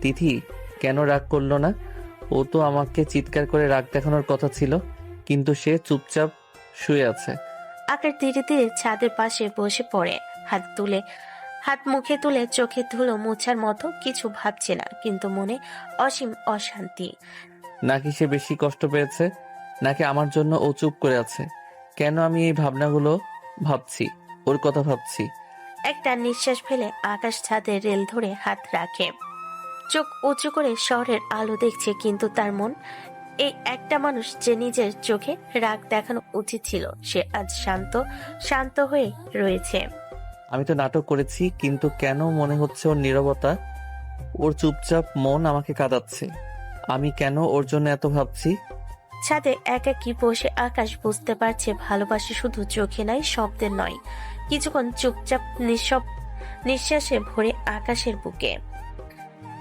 তিথি কেন রাগ করলো না? ও তো আমাকে চিৎকার করে রাগ দেখানোর কথা ছিল, কিন্তু সে চুপচাপ শুয়ে আছে। আকাশ ধীরে ধীরে ছাদের পাশে বসে পড়ে, হাত মুখে তুলে চোখে ধুলো মোছার মতো। কিছু ভাবছে না, কিন্তু মনে অসীম অশান্তি। নাকি সে বেশি কষ্ট পেয়েছে, নাকি আমার জন্য ও চুপ করে আছে? কেন আমি এই ভাবনাগুলো ভাবছি, ওর কথা ভাবছি? একটা নিঃশ্বাস ফেলে আকাশ ছাদে রেল ধরে হাত রাখে, চোখ উঁচু করে শহরের আলো দেখছে। কিন্তু তার মন, এই একটা মানুষ যে নিজের চোখে রাগ দেখানো উচিত ছিল, সে আজ শান্ত হয়ে রয়েছে। আমি তো নাটক করেছি, কিন্তু কেন মনে হচ্ছে ওর নীরবতা, ওর চুপচাপ মন আমাকে কাঁদাচ্ছে? আমি কেন ওর জন্য এত ভাবছি? ছাদে একাকী বসে আকাশ বুঝতে পারছে ভালোবাসা শুধু চোখে নয়, শব্দের নয়। কিছুক্ষণ চুপচাপ নিঃশ্বাসে ভরে আকাশের বুকে।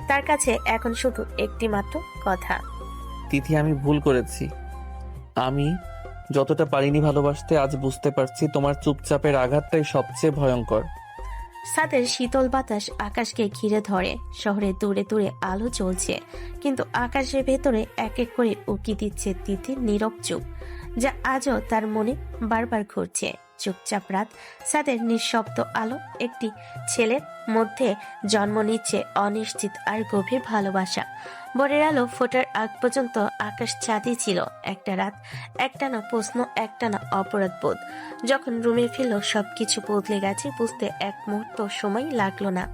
তার কাছে এখন শুধু একটি মাত্র কথা। তিথি, আমি ভুল করেছি। আমি যতটা পারিনি ভালোবাসতে, আজ বুঝতে পারছি তোমার চুপচাপের আঘাতটাই সবচেয়ে ভয়ঙ্কর। ছাদের শীতল বাতাস আকাশকে ঘিরে ধরে। শহরে দূরে দূরে আলো জ্বলছে, কিন্তু আকাশের ভেতরে এক এক করে উকি দিচ্ছে তিথির নীরব চুপ, যা আজও তার মনে বারবার ঘুরছে। চুপচাপ রাত, ছাদের নিঃশব্দ আলো, একটি ছেলের মধ্যে জন্ম নিচ্ছে অনিশ্চিত আর গভীর ভালোবাসা। ভোরের আলো ফোটার আগ পর্যন্ত আকাশ ছাদই ছিল। একটা রাত, একটানা প্রশ্ন, একটানা অপরাধবোধ। যখন রুমে ফিরল, সবকিছু বদলে গেছে বুঝতে এক মুহূর্ত সময় লাগলো না।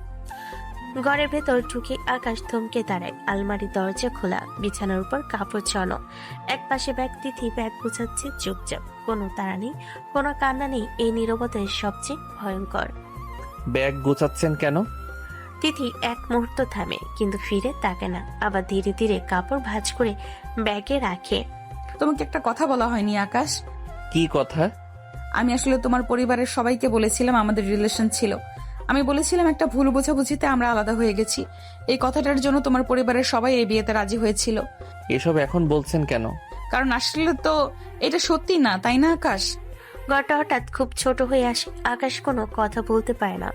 ঘরের ভেতর ঢুকে আকাশ থমকে দাঁড়ায়। আলমারির দরজা খোলা, বিছানার উপর কাপড় ছড়ানো, এক পাশে ব্যাগ। তিথি ব্যাগ গুছাচ্ছে চুপচাপ, কোনো তাড়া নেই, কোনো কান্না নেই। এই নীরবতাই সবচেয়ে ভয়ঙ্কর। ব্যাগ গোছাচ্ছেন কেন? তিথি এক মুহূর্ত থামে, কিন্তু ফিরে তাকায় না। আবার ধীরে ধীরে কাপড় ভাঁজ করে ব্যাগে রাখে। তোমাকে একটা কথা বলা হয়নি আকাশ। কি কথা? আমি আসলে তোমার পরিবারের সবাইকে বলেছিলাম আমাদের রিলেশন ছিল। আমি বলেছিলাম একটা ভুল বোঝাবুঝিতে আমরা আলাদা হয়ে গেছি। এই কথাটার জন্য তোমার পরিবারের সবাই এই বিয়েতে রাজি হয়েছিল। এসব এখন বলছেন কেন? কারণ আসলে তো এটা সত্যি না, তাই না আকাশ? ঘরটা হঠাৎ খুব ছোট হয়ে আসে। আকাশ কোনো কথা বলতে পারে না।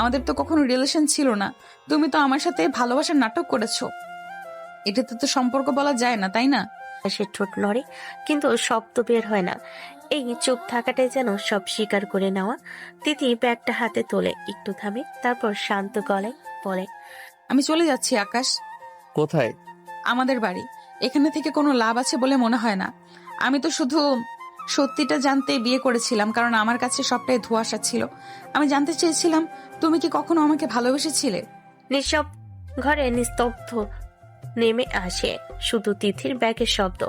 আমাদের তো কখনো রিলেশন ছিল না। তুমি তো আমার সাথে ভালোবাসার নাটক করেছো। এটাতে তো সম্পর্ক বলা যায় না, তাই না? সে ঠোঁট নড়ে, কিন্তু শব্দ বের হয় না। এই চুপ থাকাটাই যেন সব স্বীকার করে নেওয়া। তিথি ব্যাগটা হাতে তোলে, একটু থামে, তারপর শান্ত গলায় বলে, আমি চলে যাচ্ছি আকাশ। কোথায়? আমাদের বাড়ি। এখানে থেকে কোনো লাভ আছে বলে মনে হয় না। আমি তো শুধু সত্যিটা জানতে বিয়ে করেছিলাম, কারণ আমার কাছে সবটাই ধোঁয়াশা ছিল। আমি জানতে চেয়েছিলাম তুমি কি কখনো আমাকে ভালোবেসেছিলে। নিঃশব্দ ঘরে নিস্তব্ধ নেমে আসে, শুধু তিথির ব্যাগের শব্দ।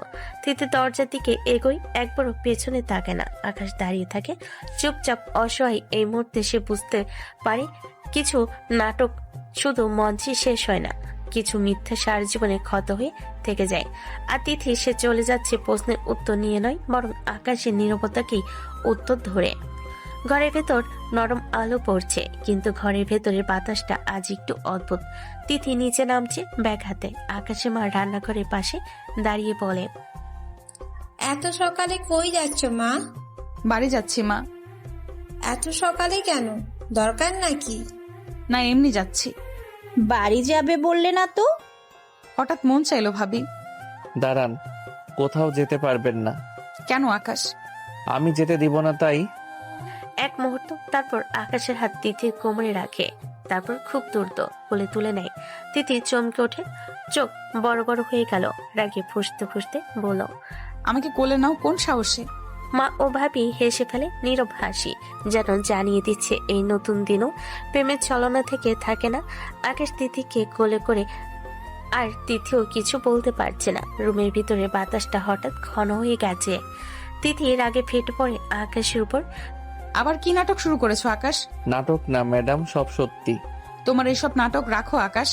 তিথি দরজার দিকে এগোই, একবারও পেছনে তাকে না। আকাশ দাঁড়িয়ে থাকে চুপচাপ, অসহায়। এই মুহূর্তে সে বুঝতে পারে কিছু নাটক শুধু মঞ্চে শেষ হয় না, কিছু মিথ্যা সারা জীবনে ক্ষত হয়ে থেকে যায়। আর তিথি সে চলে যাচ্ছে প্রশ্নের উত্তর নিয়ে নয়, বরং আকাশের নীরবতাকেই উত্তর ধরে। ঘরের ভেতর নরম আলো পড়ছে, কিন্তু ঘরের ভেতরের বাতাসটা আজ একটু অদ্ভুত। তিথি নিচে নামছে ব্যাগ হাতে। আকাশে মা রান্নাঘরের পাশে দাঁড়িয়ে বলে, এত সকালে কই যাচ্ছ মা? বাড়ি যাচ্ছি মা। এত সকালে কেন? দরকার নাকি? না, এমনি যাচ্ছি। বাড়ি যাবে বললে না তো? হঠাৎ মন চাইলো ভাবি। দাঁড়ান, কোথাও যেতে পারবেন না। কেন আকাশ? আমি যেতে দিব না তাই। এক মুহূর্ত, তারপর আকাশের হাত তিথির কোমরে রাখে, তারপর খুব দ্রুত কোলে তুলে নেয়। তিথি চমকে ওঠে, চোখ বড় বড় হয়ে গেল। রাগে ফুঁসতে ফুঁসতে বলল, আমাকে কোলে নাও কোন সাহসে? মা ও ভাবি হেসে ফেলে নীরব হাসি, যেন জানিয়ে দিচ্ছে এই নতুন দিনও প্রেমের ছলনা থেকে থাকে না। আকাশ তিথিকে কোলে করে, আর তিথিও কিছু বলতে পারছে না। রুমের ভিতরে বাতাসটা হঠাৎ ঘন হয়ে গেছে। তিথি রাগে ফেটে পড়ে আকাশের উপর। আবার কি নাটক শুরু করেছো আকাশ? নাটক না ম্যাডাম, সব সত্যি। তোমার এইসব নাটক রাখো আকাশ,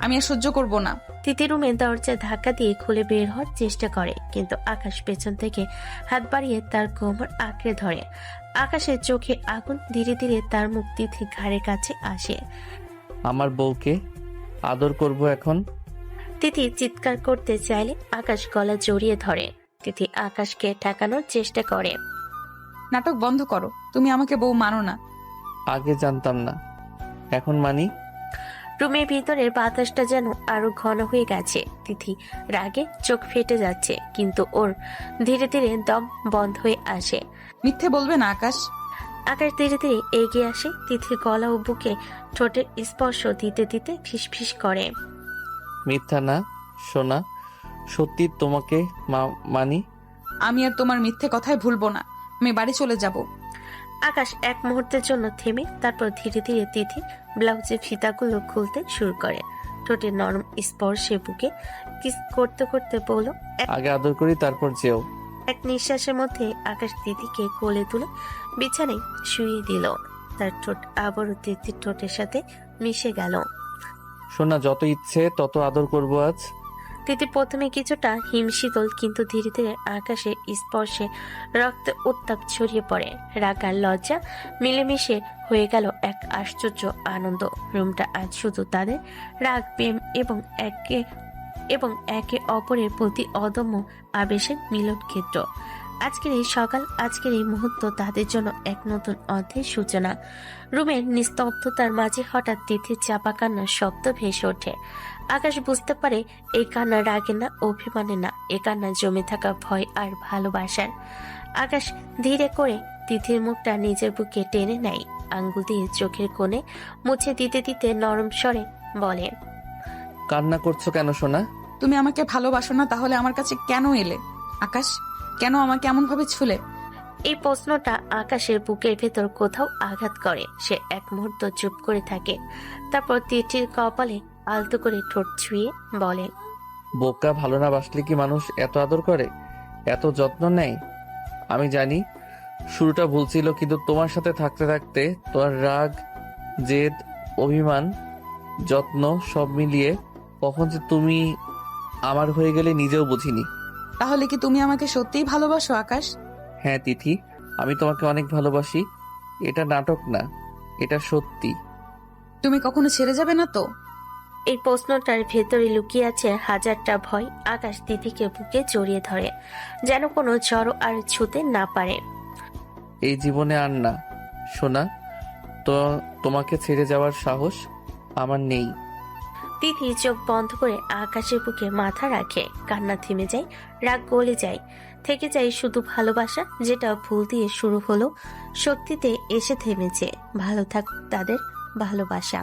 আমি আর সহ্য করব না। তিথি রুমের দরজা ধাক্কা দিয়ে খুলে বের হওয়ার চেষ্টা করে, কিন্তু আকাশ পেছন থেকে হাত বাড়িয়ে তার কোমর আঁকড়ে ধরে। আকাশের চোখে আগুন। ধীরে ধীরে তার মুখ তিথির ঘাড়ের কাছে আসে। আমার বউকে আদর করব এখন। তিথি চিৎকার করতে চাইলে আকাশ গলা জড়িয়ে ধরে। তিথি আকাশকে ঠেকানোর চেষ্টা করে। নাটক বন্ধ করো, তুমি আমাকে বউ মানো না। আগে জানতাম না, এখন মানি। রুমের ভিতরের বাতাসটা যেন আরো ঘন হয়ে গেছে। তিথি রাগে চোখ ফেটে যাচ্ছে, কিন্তু ওর ধীরে ধীরে দম বন্ধ হয়ে আসে। মিথ্যে বলবে না আকাশ। আকাশ ধীরে ধীরে এগিয়ে আসে। তিথির গলা ও বুকে ঠোঁটের স্পর্শ দিতে দিতে ফিসফিস করে, মিথ্যা না সোনা, সত্যি তোমাকে মানি। আমি আর তোমার মিথ্যে কথায় ভুলবো না। আমি বাড়ি চলে যাব। আকাশ এক মুহূর্তের জন্য থেমে, তারপর ধীরে ধীরে তিথি ব্লাউজের ফিতাগুলো খুলতে শুরু করে। ঠোঁটের নরম স্পর্শে বুকে কিস করতে করতে বলল, আগে আদর করি তারপর যেও। এক নিঃশ্বাসের মধ্যে আকাশ তিথিকে কোলে তুলে বিছানায় শুয়ে দিল। তার ঠোঁট আবারও তিথির ঠোঁটের সাথে মিশে গেল। সোনা, যত ইচ্ছে তত আদর করব আজ। তিথি প্রথমে কিছুটা হিমশীতল, কিন্তু ধীরে ধীরে আকাশের স্পর্শে রক্তে উত্তাপ ছড়িয়ে পড়ে। রাগ আর লজ্জা মিলেমিশে হয়ে গেল এক আশ্চর্য আনন্দ। রুমটা আজ শুধু তাদের রাগ, প্রেম এবং একে অপরের প্রতি অদম্য আবেশের মিলন ক্ষেত্র। আজকের এই সকাল, আজকের এই মুহূর্ত তাদের জন্য এক নতুন অধ্যায়ের সূচনা। রুমের নিস্তব্ধতার মাঝে হঠাৎ তিথির চাপা কান্নার শব্দ ভেসে ওঠে। আকাশ বুঝতে পারে এই কান্না রাগে না, অভিমানে না, এ কান্না জমে থাকা ভয় আর ভালোবাসার। আকাশ ধীরে করে তিথির মুখটা নিজের বুকে টেনে নেয়, আঙ্গুল দিয়ে চোখের কোণে মুছে দিতে দিতে নরম স্বরে বলে, কান্না করছো কেন সোনা? তুমি আমাকে ভালোবাসো না, তাহলে আমার কাছে কেন এলে আকাশ? কেন আমাকে এমন ভাবে ছুলে? এই প্রশ্নটা আকাশের বুকের ভেতর কোথাও আঘাত করে। সে এক মুহূর্ত চুপ করে থাকে, তারপর তিথির কপালে আলতো করে ঠোঁট ছুঁয়ে বলে, বোকা, ভালো না বাসলে কি মানুষ এত আদর করে, এত যত্ন নেয়? আমি জানি শুরুটা ভুল ছিল, কিন্তু তোমার সাথে থাকতে থাকতে তোমার রাগ, জেদ, অভিমান, যত্ন সব মিলিয়ে কখন যে তুমি আমার হয়ে গেলে নিজেও বুঝিনি। তাহলে কি তুমি আমাকে সত্যিই ভালোবাসো আকাশ? হ্যাঁ তিথি, আমি তোমাকে অনেক ভালোবাসি। এটা নাটক না, এটা সত্যি। তুমি কখনো ছেড়ে যাবে না তো? এই প্রশ্নটার ভেতরে লুকিয়ে আছে হাজারটা ভয়। আকাশ তিথিকে বুকে জড়িয়ে ধরে, যেন কোনো ঝড় আর ছুতে না পারে। এই জীবনে আর না সোনা, তো তোমাকে ছেড়ে যাওয়ার সাহস আমার নেই। তিথি চোখ বন্ধ করে আকাশের বুকে মাথা রাখে। কান্না থেমে যায়, রাগ গলে যায়, থেকে যায় শুধু ভালোবাসা, যেটা ভুল দিয়ে শুরু হলো সত্যিতে এসে থেমেছে। ভালো থাকুক তাদের ভালোবাসা।